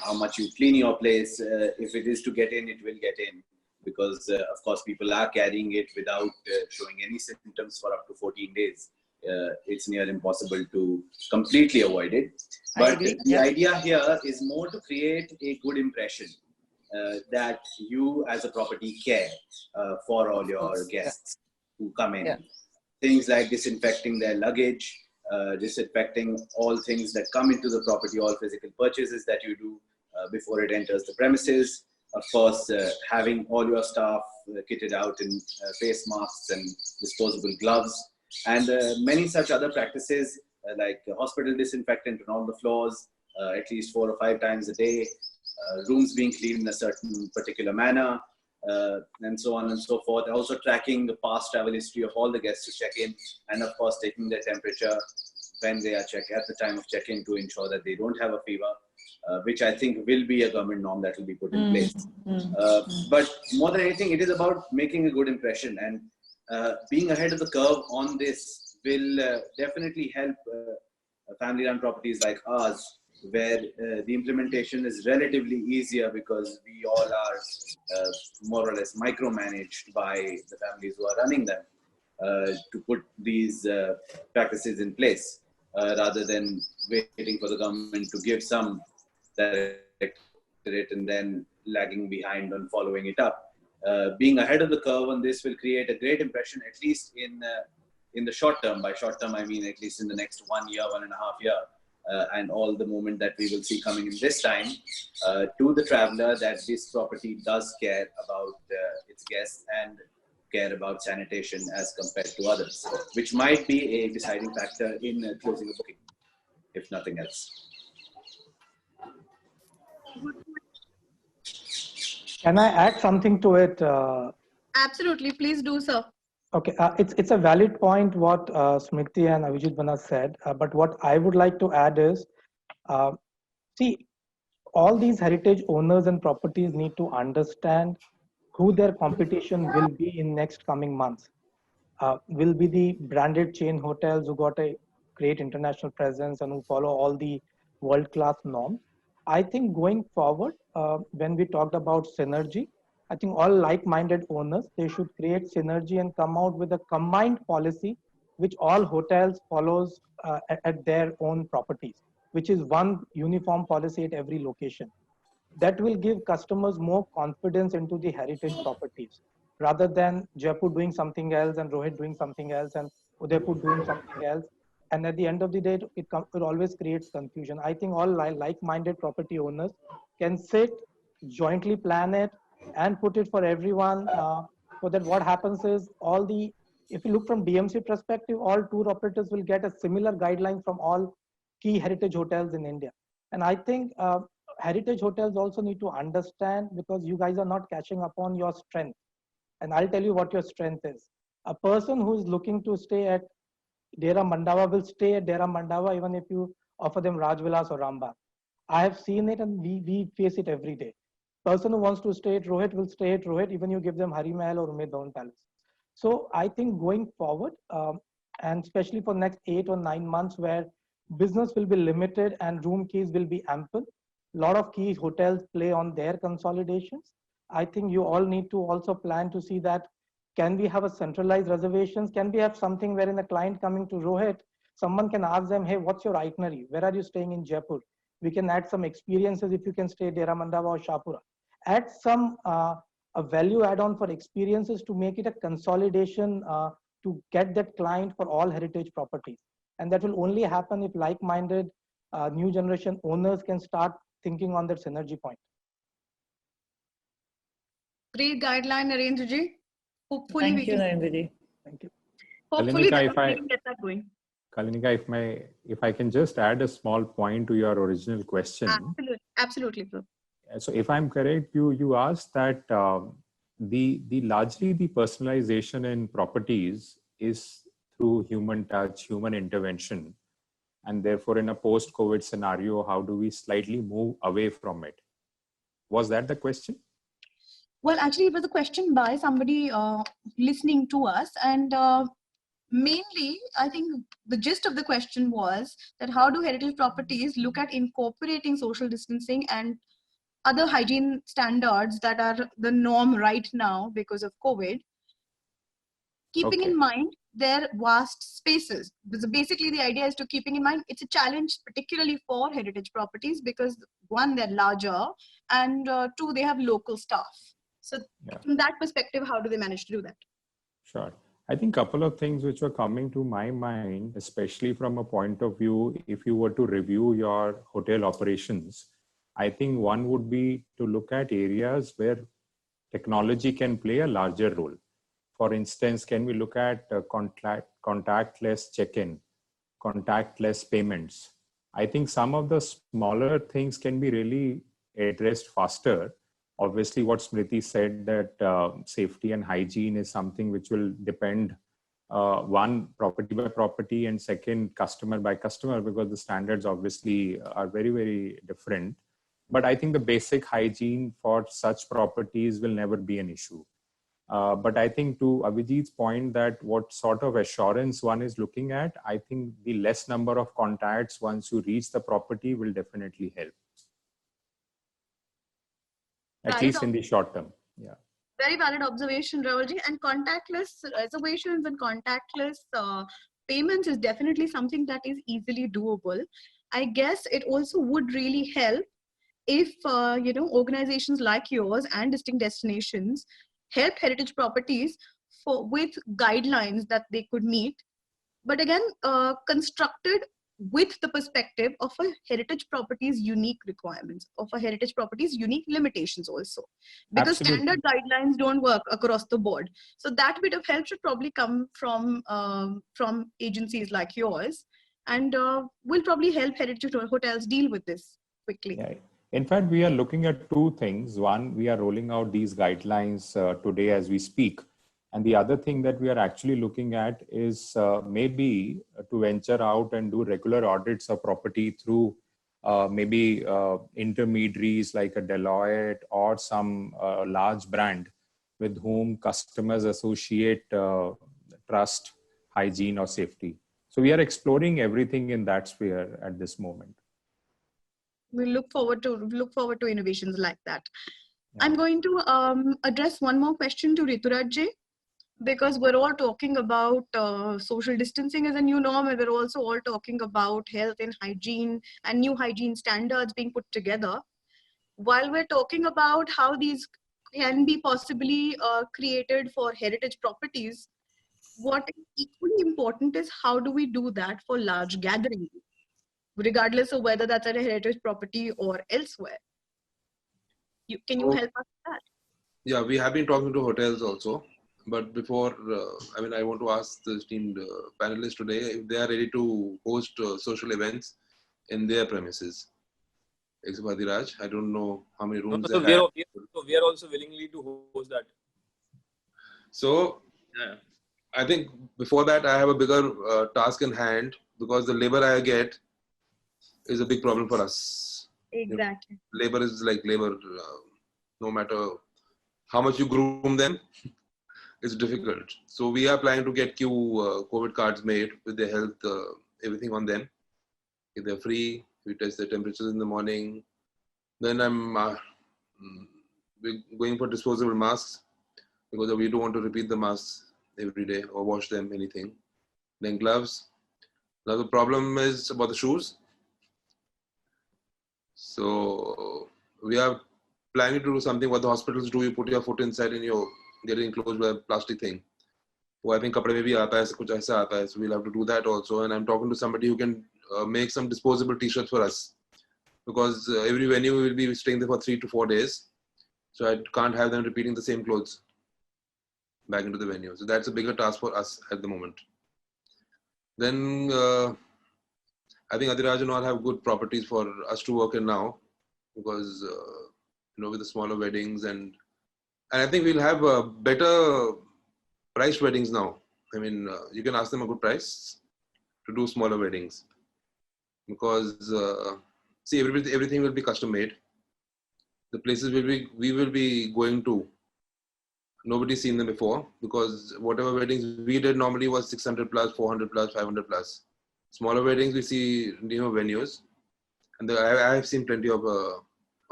how much you clean your place, if it is to get in, it will get in, because of course people are carrying it without showing any symptoms for up to 14 days. It's near impossible to completely avoid it. But the idea here is more to create a good impression that you as a property care for all your guests who come in. Yeah. Things like disinfecting their luggage, disinfecting all things that come into the property, all physical purchases that you do before it enters the premises. Of course, having all your staff kitted out in face masks and disposable gloves, and many such other practices like hospital disinfectant on all the floors, at least 4 or 5 times a day, rooms being cleaned in a certain particular manner, and so on and so forth. Also tracking the past travel history of all the guests to check in, and of course taking their temperature when they are at the time of check-in to ensure that they don't have a fever, which I think will be a government norm that will be put in place. But more than anything, it is about making a good impression, and being ahead of the curve on this will definitely help family-run properties like ours, where the implementation is relatively easier because we all are more or less micromanaged by the families who are running them to put these practices in place rather than waiting for the government to give some directorate and then lagging behind on following it up. Being ahead of the curve on this will create a great impression, at least in the short term. By short term, I mean at least in the next 1 year, 1.5 years. And all the movement that we will see coming in this time to the traveler, that this property does care about its guests and care about sanitation as compared to others, which might be a deciding factor in closing a booking, if nothing else. Can I add something to it? Absolutely, please do, sir. Okay, it's a valid point what Smriti and Avijit Bana said, but what I would like to add is, see, all these heritage owners and properties need to understand who their competition will be in next coming months. Will be the branded chain hotels who got a great international presence and who follow all the world-class norms. I think going forward, when we talked about synergy, I think all like-minded owners, they should create synergy and come out with a combined policy which all hotels follows at their own properties, which is one uniform policy at every location. That will give customers more confidence into the heritage properties rather than Jaipur doing something else and Rohit doing something else and Udaipur doing something else. And at the end of the day, it always creates confusion. I think all like-minded property owners can sit, jointly plan it, and put it for everyone. So that what happens is if you look from DMC perspective, all tour operators will get a similar guideline from all key heritage hotels in India. And I think heritage hotels also need to understand, because you guys are not catching up on your strength. And I'll tell you what your strength is. A person who is looking to stay at Dera Mandawa will stay at Dera Mandawa even if you offer them Rajvilas or Rambagh. I have seen it and we face it every day. Person who wants to stay at Rohit will stay at Rohit even you give them Hari Mahal or Umaid Bhawan Palace. So I think going forward, and especially for next 8 or 9 months where business will be limited and room keys will be ample, a lot of key hotels play on their consolidations. I think you all need to also plan to see that, can we have a centralized reservations? Can we have something wherein a client coming to Rohit, someone can ask them, hey, what's your itinerary? Where are you staying in Jaipur? We can add some experiences if you can stay Dera Mandawa or Shahpura. Add some a value add-on for experiences to make it a consolidation to get that client for all heritage properties. And that will only happen if like-minded new generation owners can start thinking on that synergy point. Great guideline, Narendra ji. Hopefully Thank we you, can. Narendra ji. Thank you. Hopefully Kalinika, we can get that going. Kalinika, if I can just add a small point to your original question. Absolutely, bro. So if I'm correct, you asked that the largely the personalization in properties is through human touch, human intervention, and therefore in a post-COVID scenario, how do we slightly move away from it? Was that the question? Well, actually, it was a question by somebody listening to us, and mainly, I think the gist of the question was that how do heritage properties look at incorporating social distancing and other hygiene standards that are the norm right now because of COVID, keeping in mind their vast spaces. So basically, the idea is to keeping in mind it's a challenge, particularly for heritage properties, because one, they're larger, and two, they have local staff. So from that perspective, how do they manage to do that? Sure. I think a couple of things which were coming to my mind, especially from a point of view, if you were to review your hotel operations, I think one would be to look at areas where technology can play a larger role. For instance, can we look at contactless check-in, contactless payments? I think some of the smaller things can be really addressed faster. Obviously, what Smriti said, that safety and hygiene is something which will depend, one, property by property, and second, customer by customer, because the standards obviously are very, very different. But I think the basic hygiene for such properties will never be an issue. But I think to Abhijit's point, that what sort of assurance one is looking at, I think the less number of contacts once you reach the property will definitely help. At least in the short term. Yeah. Very valid observation, Ravalji. And contactless reservations and contactless payments is definitely something that is easily doable. I guess it also would really help if organizations like yours and distinct destinations help heritage properties with guidelines that they could meet, but again constructed with the perspective of a heritage property's unique requirements, of a heritage property's unique limitations also, because standard guidelines don't work across the board. So that bit of help should probably come from agencies like yours, and will probably help heritage hotels deal with this quickly. Yeah. In fact, we are looking at two things. One, we are rolling out these guidelines today as we speak. And the other thing that we are actually looking at is maybe to venture out and do regular audits of property through maybe intermediaries like a Deloitte or some large brand with whom customers associate trust, hygiene, or safety. So we are exploring everything in that sphere at this moment. We look forward to innovations like that. I'm going to address one more question to Rituraj ji, because we're all talking about social distancing as a new norm, and we're also all talking about health and hygiene and new hygiene standards being put together. While we're talking about how these can be possibly created for heritage properties, what is equally important is how do we do that for large gatherings, regardless of whether that's at a heritage property or elsewhere. Can you help us with that? Yeah, we have been talking to hotels also. But before, I want to ask the esteemed panelists today if they are ready to host social events in their premises. Except Adhiraj, I don't know how many rooms So they have. we are also willingly to host that. So Yeah. I think before that, I have a bigger task in hand, because the labor I get is a big problem for us. Exactly. Labor is like labor. No matter how much you groom them, it's difficult. So we are planning to get COVID cards made with their health, everything on them. If they're free, we test their temperatures in the morning. Then we're going for disposable masks, because we don't want to repeat the masks every day or wash them, anything. Then gloves. Now the problem is about the shoes. So we are planning to do something what the hospitals do. You put your foot inside and you're getting enclosed by a plastic thing. वो I think कपड़े में भी आता है, कुछ ऐसा आता है. So we'll have to do that also. And I'm talking to somebody who can make some disposable t-shirts for us, because every venue will be staying there for 3 to 4 days. So I can't have them repeating the same clothes back into the venue. So that's a bigger task for us at the moment. Then I think Adhiraj and all have good properties for us to work in now, because with the smaller weddings, and I think we'll have better priced weddings now. I mean, you can ask them a good price to do smaller weddings, because see, everything will be custom made. The places we will be going to, nobody's seen them before, because whatever weddings we did normally was 600 plus, 400 plus, 500 plus. Smaller weddings we see venues, and I have seen plenty of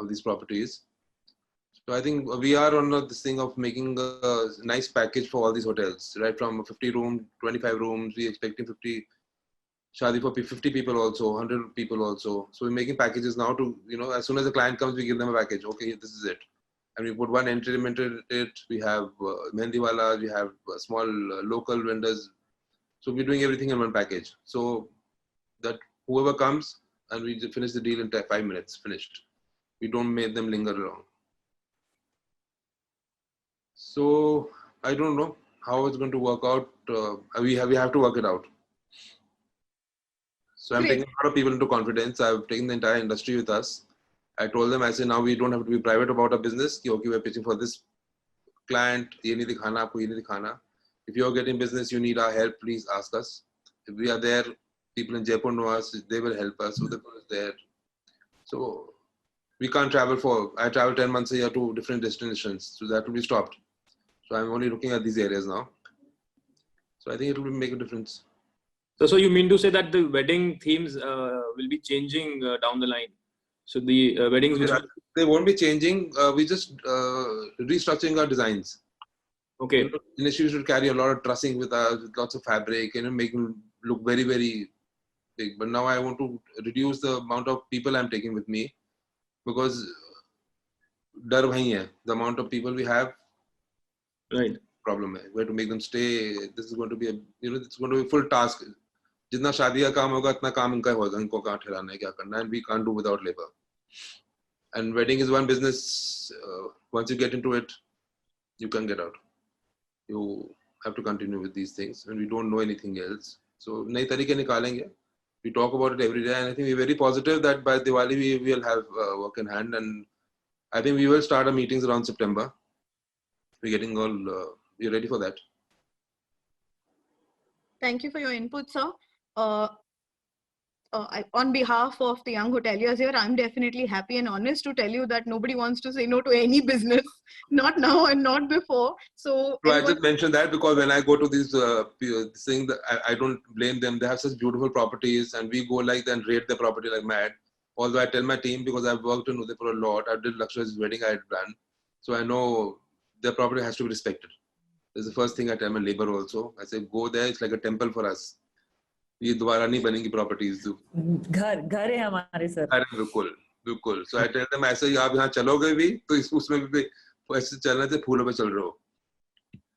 these properties. So I think we are on this thing of making a nice package for all these hotels, right? From 50 rooms, 25 rooms, we expecting 50 shadi for 50 people also, 100 people also. So we're making packages now to, as soon as the client comes, we give them a package. Okay, this is it. And we put one entry limit in it. We have Mehendiwala, we have small local vendors. So we're doing everything in one package. So that whoever comes, and we finish the deal in 5 minutes, finished. We don't make them linger long. So I don't know how it's going to work out. We have to work it out. So I'm taking a lot of people into confidence. I've taken the entire industry with us. I told them, I said, now we don't have to be private about our business. Okay, we're pitching for this client. Ye nahi dikhana, aapko ye nahi dikhana. If you're getting business, you need our help, please ask us. If we are there, people in Jaipur know us, they will help us. Udapur is there. So we can't travel I travel 10 months a year to different destinations. So that will be stopped. So I'm only looking at these areas now. So I think it will make a difference. So you mean to say that the wedding themes will be changing down the line? So the weddings which they won't be changing. We just restructuring our designs. Okay. Initially, we should carry a lot of trussing with lots of fabric and make them look very, very big. But now I want to reduce the amount of people I'm taking with me, because dar wahi hai. The amount of people we have, right? Problem hai. We have to make them stay. This is going to be it's going to be a full task. जितना शादी का काम होगा उतना काम इनका होगा, इनको कहाँ ठहराना है, क्या करना है, and we can't do without labor. And wedding is one business. Once you get into it, you can't get out. You have to continue with these things, and we don't know anything else. So नई तरीके निकालेंगे. We talk about it every day, and I think we're very positive that by Diwali we will have work in hand, and I think we will start our meetings around September. We're getting all. We're ready for that. Thank you for your input, sir. On behalf of the young hoteliers here, I'm definitely happy and honest to tell you that nobody wants to say no to any business, not now and not before. So I just mentioned that because when I go to these things, I don't blame them. They have such beautiful properties, and we go like that and rate the property like mad. Although I tell my team, because I've worked in Udaipur a lot, I did Lakshya's wedding I had done. So I know their property has to be respected. That's the first thing I tell my labor also. I say, go there, it's like a temple for us. ये दोबारा नहीं बनेंगी properties. घर है हमारे sir. अरे बिल्कुल. So I tell them, ऐसे ही आप यहाँ चलोगे भी तो उसमें भी ऐसे चलने से फूलों पे चल रहे हो.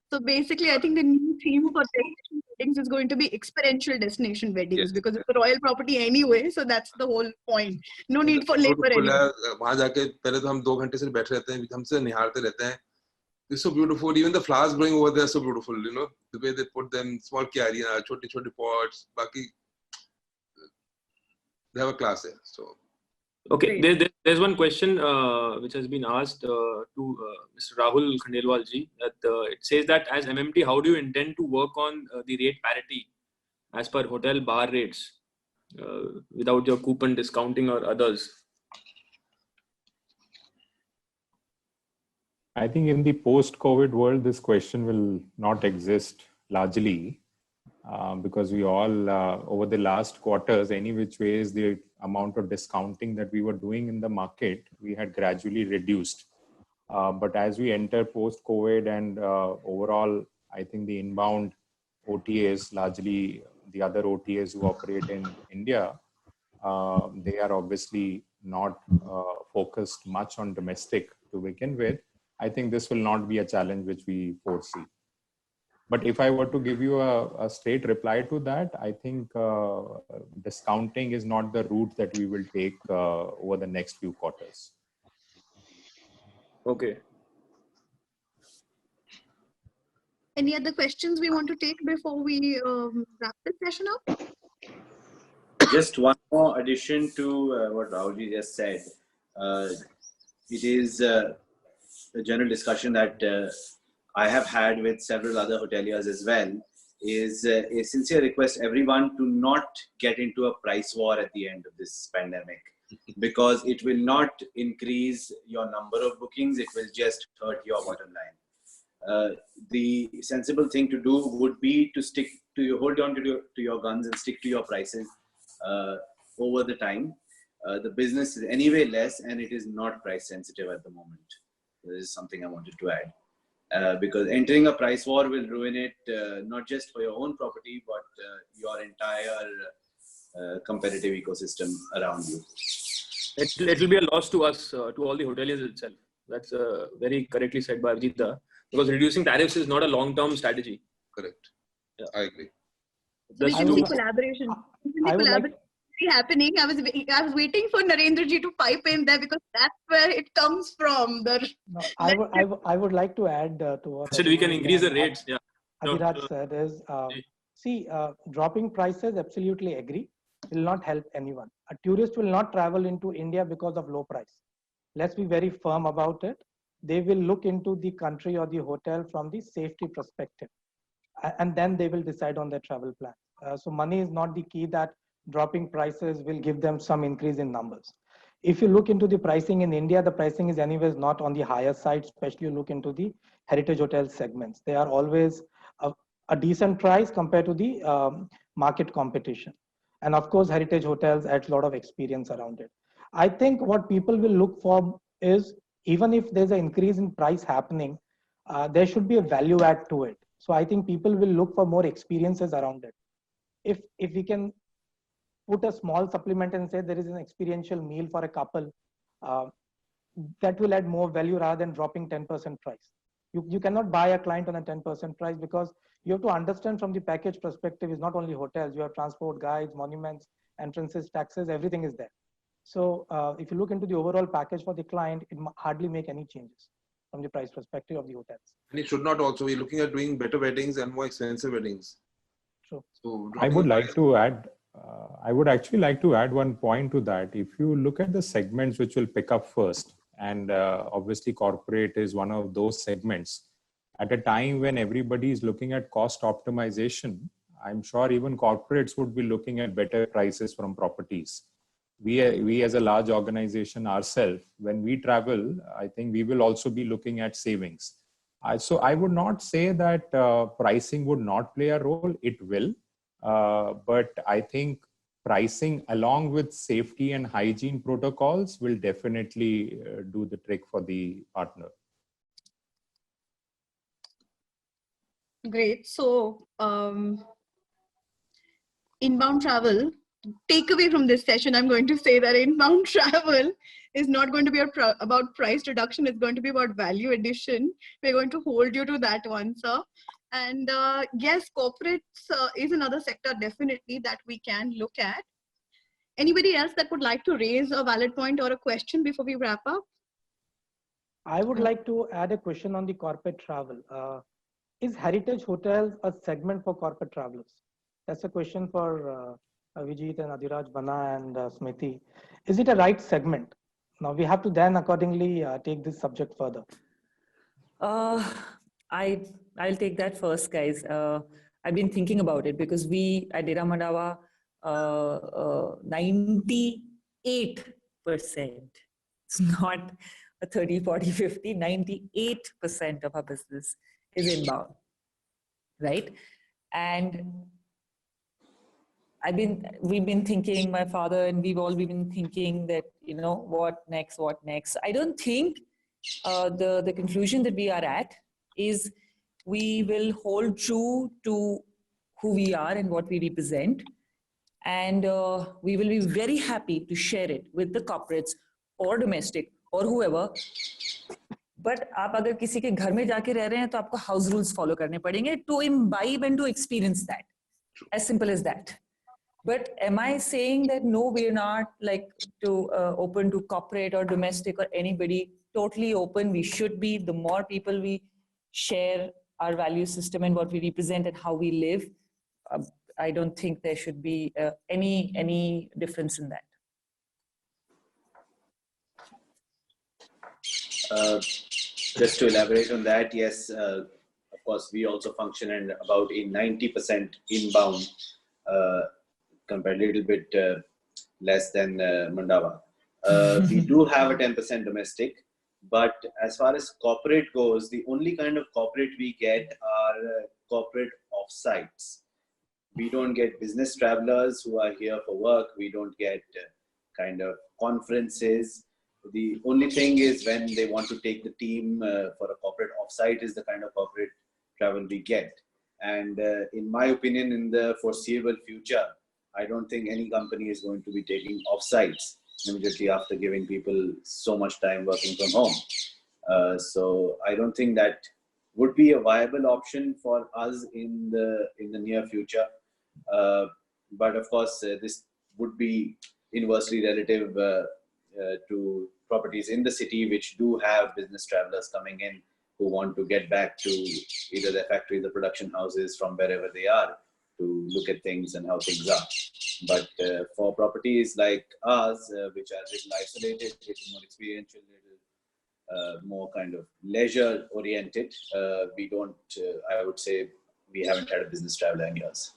So basically, I think the new theme for destination weddings is going to be experiential destination weddings, Yes. because it's a royal property anyway. So that's the whole point. No need for labor anymore. वहाँ जाके पहले तो हम 2 घंटे से बैठे रहते हैं, हमसे निहारते रहते हैं. It's so beautiful. Even the flowers growing over there are so beautiful. You know the way they put them, small kyariyan, छोटी pots. बाकी they have a class there. So. Okay, there's one question which has been asked to Mr. Rahul Khandelwal ji. That it says that as MMT, how do you intend to work on the rate parity as per hotel bar rates without your coupon discounting or others? I think in the post-COVID world, this question will not exist largely because we all, over the last quarters, any which ways, the amount of discounting that we were doing in the market, we had gradually reduced. But as we enter post-COVID and overall, I think the inbound OTAs, largely the other OTAs who operate in India, they are obviously not focused much on domestic to begin with. I think this will not be a challenge which we foresee. But if I were to give you a straight reply to that, I think discounting is not the route that we will take over the next few quarters. Okay. Any other questions we want to take before we wrap this session up? Just one more addition to what Rahulji just said. It is a general discussion that I have had with several other hoteliers as well, is a sincere request everyone to not get into a price war at the end of this pandemic, because it will not increase your number of bookings, it will just hurt your bottom line. The sensible thing to do would be to stick to your, hold on to your guns and stick to your prices over the time. The business is anyway less and it is not price sensitive at the moment. This is something I wanted to add. Because entering a price war will ruin it, not just for your own property, but your entire competitive ecosystem around you. It will be a loss to us, to all the hoteliers itself. That's very correctly said by Avijita, because reducing tariffs is not a long-term strategy. Correct. Yeah. I agree. So we can see collaboration. Happening. I was waiting for Narendra ji to pipe in there, because that's where it comes from. I would like to add to what So we can increase the rates. Yeah. Abhiraj said is, dropping prices, absolutely agree, will not help anyone. A tourist will not travel into India because of low price. Let's be very firm about it. They will look into the country or the hotel from the safety perspective, and then they will decide on their travel plan. So money is not the key that dropping prices will give them some increase in numbers. If you look into the pricing in India, the pricing is anyways not on the higher side, especially you look into the heritage hotel segments. They are always a decent price compared to the market competition. And of course, heritage hotels add a lot of experience around it. I think what people will look for is, even if there's an increase in price happening, there should be a value add to it. So I think people will look for more experiences around it. If we can put a small supplement and say there is an experiential meal for a couple, that will add more value rather than dropping 10% price. You cannot buy a client on a 10% price, because you have to understand from the package perspective is not only hotels, you have transport, guides, monuments, entrances, taxes, everything is there. So if you look into the overall package for the client, it hardly make any changes from the price perspective of the hotels. And it should not also be looking at doing better weddings and more expensive weddings. True. So I would like to add, I would actually like to add one point to that. If you look at the segments which will pick up first, and obviously corporate is one of those segments, at a time when everybody is looking at cost optimization, I'm sure even corporates would be looking at better prices from properties. We as a large organization ourselves, when we travel, I think we will also be looking at savings. So I would not say that pricing would not play a role. It will. But I think pricing along with safety and hygiene protocols will definitely do the trick for the partner. Great. So, inbound travel, takeaway from this session, I'm going to say that inbound travel is not going to be about price reduction. It's going to be about value addition. We're going to hold you to that one, sir. And yes, corporates is another sector definitely that we can look at. Anybody else that would like to raise a valid point or a question before we wrap up? I would like to add a question on the corporate travel. Is Heritage Hotels a segment for corporate travelers? That's a question for Avijit and Adhiraj, Bana and Smriti. Is it a right segment? Now we have to then accordingly take this subject further. I'll take that first, guys. I've been thinking about it because we at Dera Mandawa, 98%. It's not a 30, 40, 50, 98% of our business is inbound, right? And we've been thinking, my father and we've all been thinking that, you know, what next? I don't think the conclusion that we are at is we will hold true to who we are and what we represent. And we will be very happy to share it with the corporates or domestic or whoever. But आप अगर किसी के घर में जाके रह रहे हैं तो आपको house rules follow करने पड़ेंगे to imbibe and to experience that. As simple as that. But am I saying that no, we're not like to open to corporate or domestic or anybody? Totally open. We should be. The more people we share our value system and what we represent and how we live, I don't think there should be any difference in that. Just to elaborate on that, yes, of course, we also function in about a 90% inbound, compared a little bit less than Mandawa. We do have a 10% domestic, but as far as corporate goes, the only kind of corporate we get are corporate offsites. We don't get business travelers who are here for work. We don't get kind of conferences. The only thing is when they want to take the team for a corporate offsite is the kind of corporate travel we get. And in my opinion, in the foreseeable future, I don't think any company is going to be taking offsites immediately after giving people so much time working from home. So I don't think that would be a viable option for us in the near future. But of course, this would be inversely relative to properties in the city which do have business travelers coming in who want to get back to either their factories or production houses from wherever they are to look at things and how things are. But for properties like ours, which are a little isolated, a little more experiential, more kind of leisure oriented, we don't, I would say, we haven't had a business traveler in years.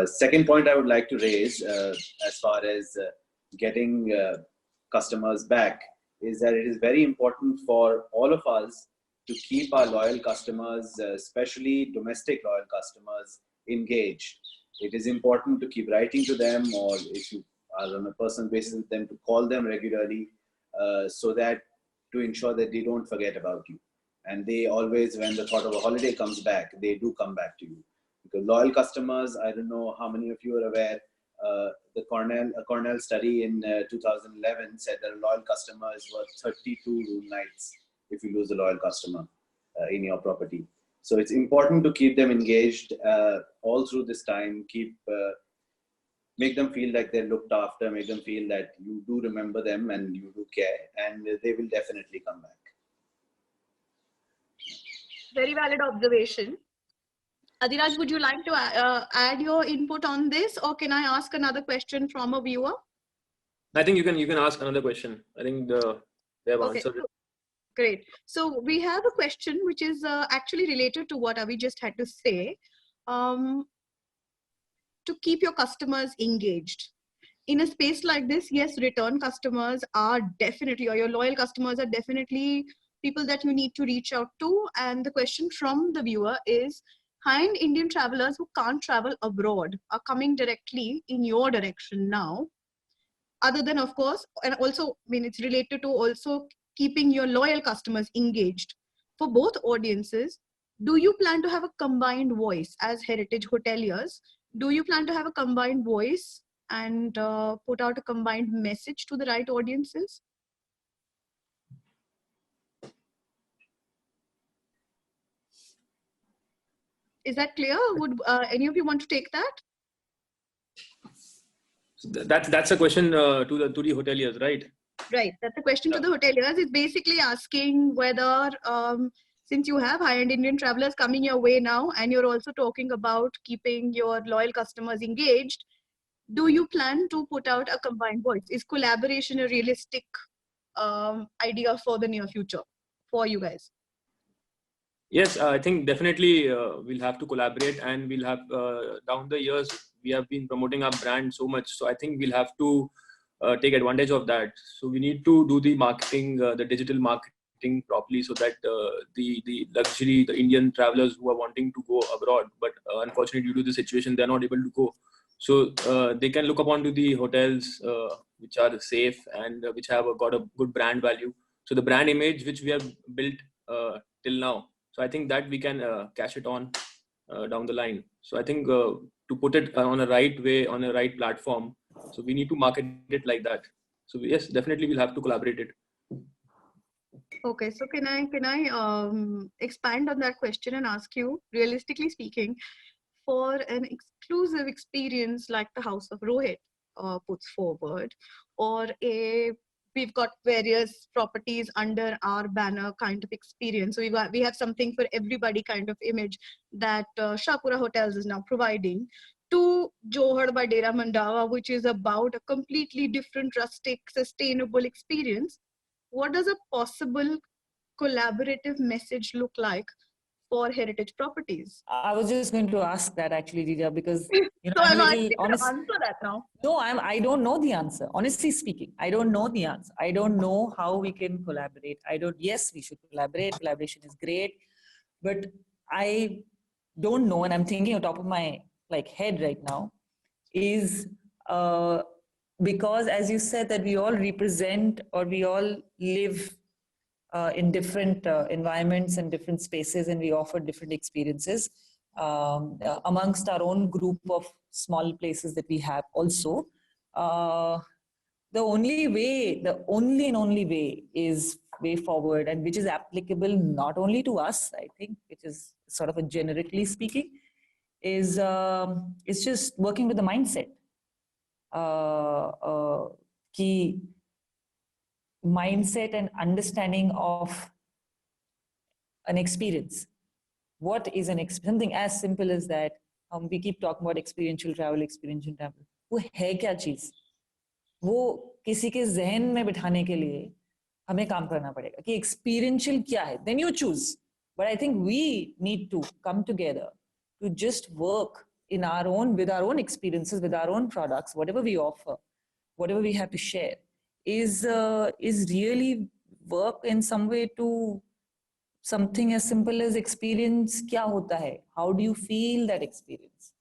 Second point I would like to raise as far as getting customers back is that it is very important for all of us to keep our loyal customers, especially domestic loyal customers, engaged. It is important to keep writing to them, or if you are on a personal basis with them, to call them regularly so that to ensure that they don't forget about you. And they always, when the thought of a holiday comes back, they do come back to you. Because loyal customers, I don't know how many of you are aware, the Cornell study in 2011 said that a loyal customer is worth 32 room nights if you lose a loyal customer in your property. So it's important to keep them engaged all through this time. Make them feel like they're looked after, make them feel that you do remember them and you do care, and they will definitely come back. Very valid observation. Adhiraj, would you like to add your input on this, or can I ask another question from a viewer? I think you can ask another question. I think they have answered it. Great. So we have a question which is actually related to what Avi just had to say. To keep your customers engaged. In a space like this, yes, return customers are definitely, or your loyal customers are definitely people that you need to reach out to. And the question from the viewer is, high-end Indian travelers who can't travel abroad are coming directly in your direction now. Other than, of course, and also, I mean, it's related to also keeping your loyal customers engaged. For both audiences, do you plan to have a combined voice as heritage hoteliers? Do you plan to have a combined voice and put out a combined message to the right audiences? Is that clear? Would any of you want to take that? That's a question to the hoteliers, right? Right. That's a question to the hoteliers. It's basically asking whether, since you have high-end Indian travelers coming your way now, and you're also talking about keeping your loyal customers engaged, do you plan to put out a combined voice? Is collaboration a realistic idea for the near future for you guys? Yes, I think definitely we'll have to collaborate, and we'll have down the years we have been promoting our brand so much. So I think we'll have to take advantage of that. So we need to do the marketing, the digital marketing properly, so that the luxury, the Indian travelers who are wanting to go abroad, but unfortunately due to the situation they're not able to go. So they can look upon to the hotels which are safe and which have got a good brand value. So the brand image which we have built till now. So I think that we can cash it on down the line. So I think to put it on a right way, on a right platform, so we need to market it like that. So yes, definitely we'll have to collaborate it. Okay, so can I expand on that question and ask you, realistically speaking, for an exclusive experience like the House of Rohit puts forward, or we've got various properties under our banner kind of experience. So we have something for everybody kind of image that Shahpura Hotels is now providing, to Johar by Dera Mandawa, which is about a completely different, rustic, sustainable experience. What does a possible collaborative message look like for heritage properties? I was just going to ask that actually, Dija, because So I'm I'm a little honest. answer that now. No, I don't know the answer. Honestly speaking, I don't know the answer. I don't know how we can collaborate. Yes, we should collaborate. Collaboration is great, but I don't know. And I'm thinking on top of my head right now is because, as you said, that we all represent, or we all live in different environments and different spaces, and we offer different experiences amongst our own group of small places that we have also. The only and only way is way forward, and which is applicable not only to us, I think, which is sort of a generically speaking, is it's just working with the mindset. Key mindset and understanding of an experience. What is something as simple as that? We keep talking about experiential travel. वो है क्या चीज? वो किसी के ज़हन में बिठाने के लिए हमें काम करना पड़ेगा कि experiential क्या है? Then you choose. But I think we need to come together to just work with our own experiences, with our own products, whatever we offer, whatever we have to share, is really work in some way to something as simple as experience. क्या होता है? How do you feel that experience?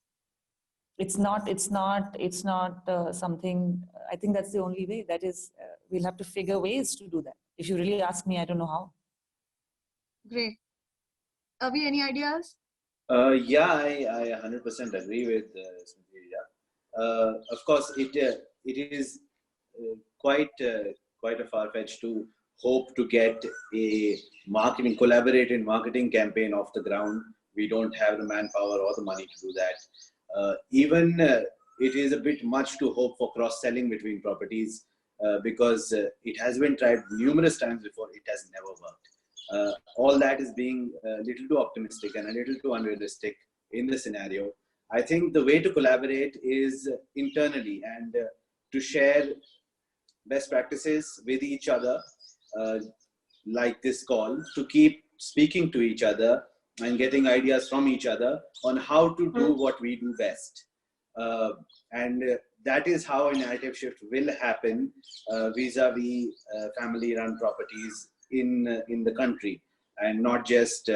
It's not something. I think that's the only way. That is, we'll have to figure ways to do that. If you really ask me, I don't know how. Great. Avi, any ideas? Yeah, I 100% agree with Smriti. Of course, it is quite a far-fetched to hope to get a collaborated marketing campaign off the ground. We don't have the manpower or the money to do that. Even it is a bit much to hope for cross-selling between properties because it has been tried numerous times before. It has never worked. All that is being a little too optimistic and a little too unrealistic in the scenario. I think the way to collaborate is internally and to share best practices with each other, like this call, to keep speaking to each other and getting ideas from each other on how to do what we do best. And that is how a narrative shift will happen vis-a-vis family-run properties in the country, and not just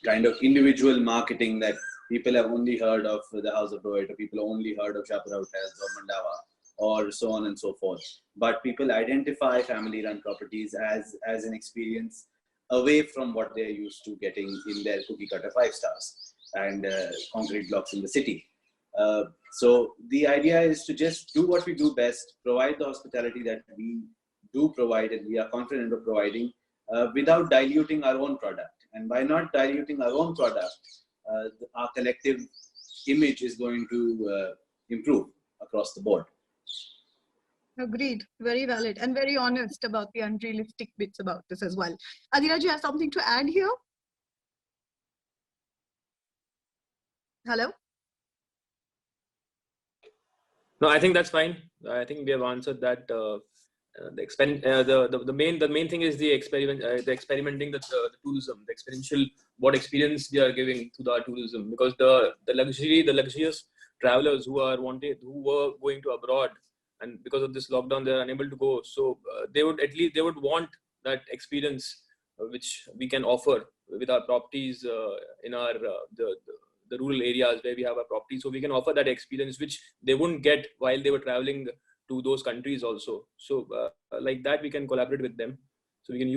kind of individual marketing that people have only heard of the House of Rohit, or people only heard of Shahpura Hotels or Mandawa, or so on and so forth. But people identify family-run properties as an experience away from what they're used to getting in their cookie cutter 5 stars and concrete blocks in the city. So the idea is to just do what we do best, provide the hospitality that we do provide and we are confident of providing without diluting our own product. And by not diluting our own product, our collective image is going to improve across the board. Agreed. Very valid and very honest about the unrealistic bits about this as well. Adira, do you have something to add here? Hello? No, I think that's fine. I think we have answered that. The main thing is the experimenting the tourism, the experiential, what experience we are giving to the tourism, because the luxurious travelers who were going to abroad, and because of this lockdown they are unable to go, so they would want that experience which we can offer with our properties in our the rural areas where we have our properties, so we can offer that experience which they wouldn't get while they were traveling to those countries also. So like that we can collaborate with them, so we can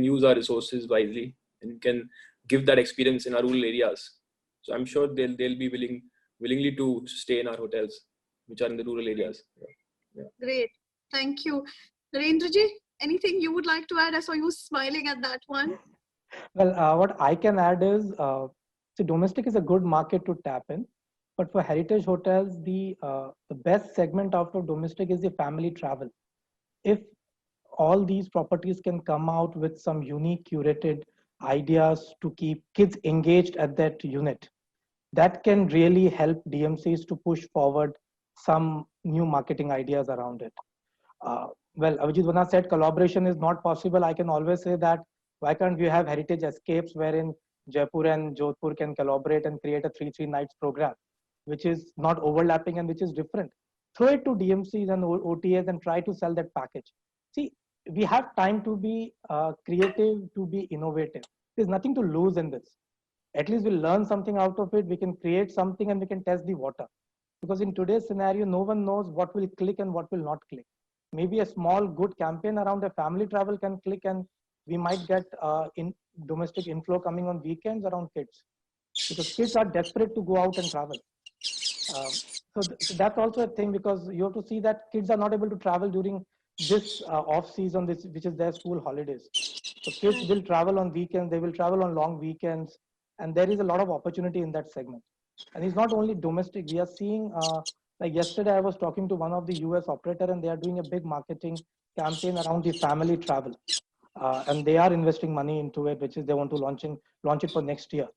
use our resources wisely and we can give that experience in our rural areas. So I'm sure they'll be willingly to stay in our hotels which are in the rural areas. Yeah. Great. Thank you. Narendraji, anything you would like to add? I saw you smiling at that one. Well, what I can add is, see, domestic is a good market to tap in, but for heritage hotels, the best segment out of domestic is the family travel. If all these properties can come out with some unique curated ideas to keep kids engaged at that unit, that can really help DMCs to push forward some new marketing ideas around it. Well, Avijit Vana said collaboration is not possible. I can always say that why can't we have heritage escapes wherein Jaipur and Jodhpur can collaborate and create a 3 nights program, which is not overlapping and which is different. Throw it to DMCs and OTAs and try to sell that package. See, we have time to be creative, to be innovative. There's nothing to lose in this. At least we'll learn something out of it. We can create something and we can test the water. Because in today's scenario, no one knows what will click and what will not click. Maybe a small good campaign around a family travel can click, and we might get in domestic inflow coming on weekends around kids, because kids are desperate to go out and travel. So that's also a thing, because you have to see that kids are not able to travel during this off season, which is their school holidays. So kids will travel on weekends, they will travel on long weekends, and there is a lot of opportunity in that segment. And it's not only domestic. We are seeing, like yesterday I was talking to one of the US operator, and they are doing a big marketing campaign around the family travel. And they are investing money into it, which is they want to launch it for next year.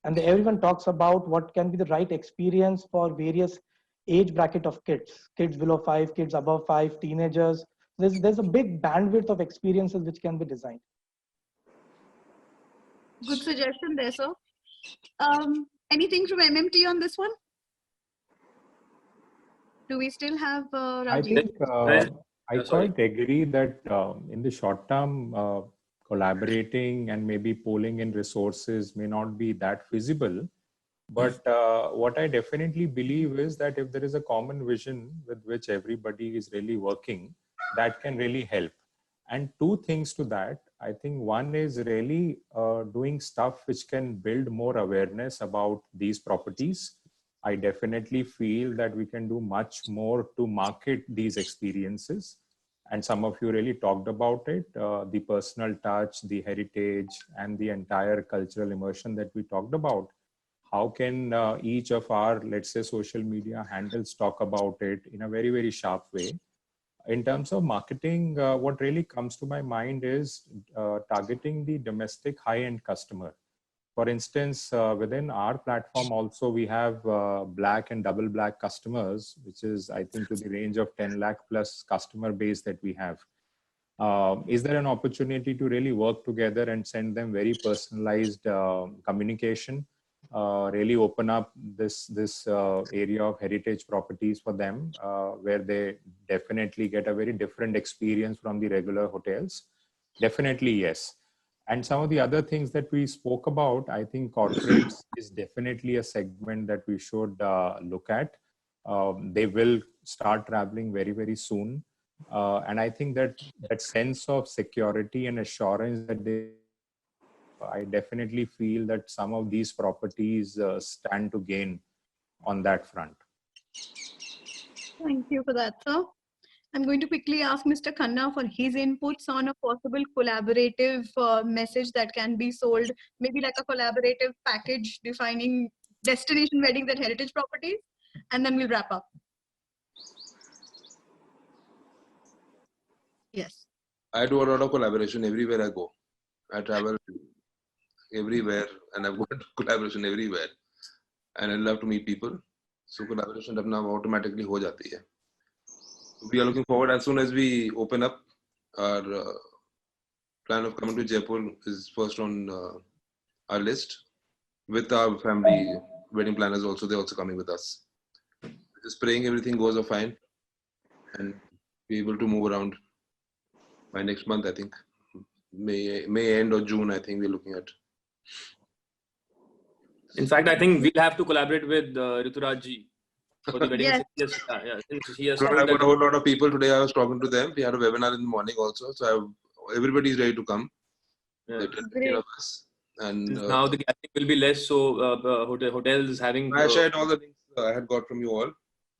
And everyone talks about what can be the right experience for various age bracket of kids below 5, kids above 5, teenagers. There's a big bandwidth of experiences which can be designed. Good suggestion there, sir. Anything from MMT on this one? Do we still have Rajiv? I think I quite agree that in the short term, collaborating and maybe pooling in resources may not be that feasible. But what I definitely believe is that if there is a common vision with which everybody is really working, that can really help. And two things to that. I think one is really doing stuff which can build more awareness about these properties. I definitely feel that we can do much more to market these experiences. And some of you really talked about it, the personal touch, the heritage, and the entire cultural immersion that we talked about. How can each of our, let's say, social media handles talk about it in a very, very sharp way? In terms of marketing, what really comes to my mind is targeting the domestic high-end customer. For instance, within our platform also, we have black and double black customers, which is, I think, to the range of 10 lakh plus customer base that we have. Is there an opportunity to really work together and send them very personalized communication, really open up this area of heritage properties for them, where they definitely get a very different experience from the regular hotels? Definitely, yes. And some of the other things that we spoke about, I think corporates is definitely a segment that we should look at. They will start traveling very, very soon. And I think that sense of security and assurance that they I definitely feel that some of these properties stand to gain on that front. Thank you for that, sir. I'm going to quickly ask Mr. Khanna for his inputs on a possible collaborative message that can be sold, maybe like a collaborative package defining destination weddings at heritage properties, and then we'll wrap up. Yes. I do a lot of collaboration everywhere I go. I travel everywhere and I've got collaboration everywhere. And I love to meet people. So collaboration now automatically ho jati hai. We are looking forward as soon as we open up. Our plan of coming to Jaipur is first on our list. With our family wedding planners also, they're also coming with us. Just praying everything goes fine and be able to move around by next month, I think. May end or June, I think we're looking at. In fact, I think we'll have to collaborate with Rituraj ji for the wedding. Yes. Since he has I've told got that a whole lot of people today. I was talking to them. We had a webinar in the morning also. So everybody is ready to come. Yeah. They're taking care of us. And now the gathering will be less, so hotels having. I shared all the links I had got from you all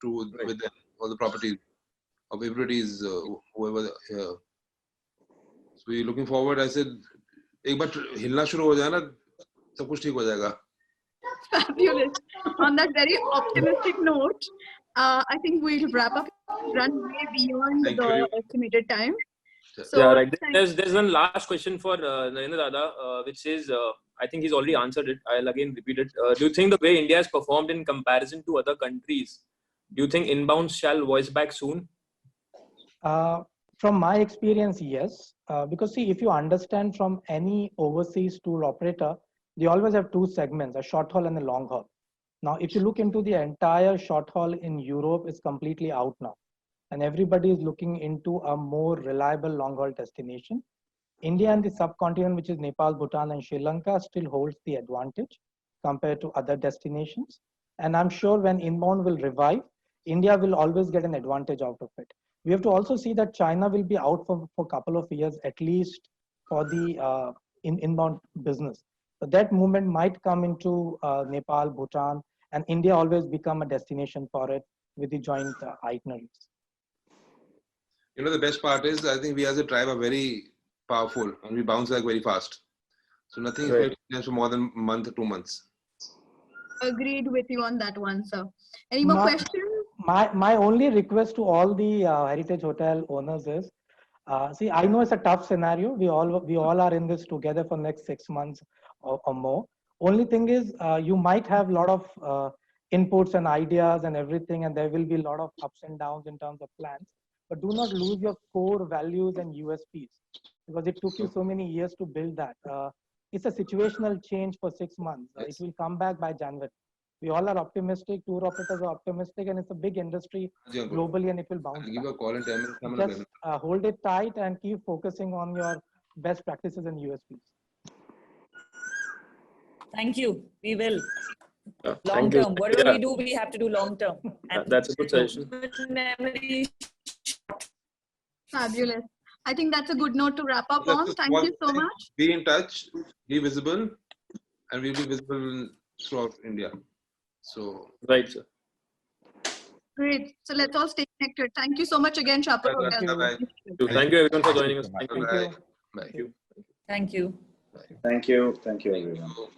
with them, all the properties of everybody's whoever here. So we're looking forward. I said, एक बार हिलना शुरू हो जाए ना, सब कुछ ठीक हो जाएगा. Fabulous. On that very optimistic note, I think we'll wrap up, run way beyond the estimated time. So, yeah, right. There's one last question for Narendra Dada, which is, I think he's already answered it. I'll again repeat it. Do you think the way India has performed in comparison to other countries, do you think inbounds shall voice back soon? From my experience, yes. Because see, if you understand from any overseas tour operator, they always have two segments, a short haul and a long haul. Now, if you look into the entire short haul in Europe, it's completely out now. And everybody is looking into a more reliable long haul destination. India and the subcontinent, which is Nepal, Bhutan, and Sri Lanka, still holds the advantage compared to other destinations. And I'm sure when inbound will revive, India will always get an advantage out of it. We have to also see that China will be out for a couple of years, at least for the inbound business. So that movement might come into Nepal, Bhutan, and India always become a destination for it with the joint itineraries. You know, the best part is, I think we as a tribe are very powerful and we bounce back very fast. So nothing is going to change for more than a month or 2 months. Agreed with you on that one, sir. Any more questions? My only request to all the heritage hotel owners is, see, I know it's a tough scenario. We all are in this together for next 6 months or more. Only thing is, you might have a lot of inputs and ideas and everything, and there will be a lot of ups and downs in terms of plans. But do not lose your core values and USPs, because it took you so many years to build that. It's a situational change for 6 months. It will come back by January. We all are optimistic, tour operators are optimistic, and it's a big industry globally, and it will bounce back. Give a call and tell me. Just hold it tight and keep focusing on your best practices and USPs. Thank you. We will. Long Thank term. you. Whatever we do, we have to do long term. That's a good suggestion. Fabulous. I think that's a good note to wrap up on. Thank you so much. Be in touch, be visible, and we'll be visible throughout India. So, right, sir. Great. So let's all stay connected. Thank you so much again, Shapur Hotel. Thank you everyone for joining us. Thank you. Thank you. Thank you. Thank you, everyone.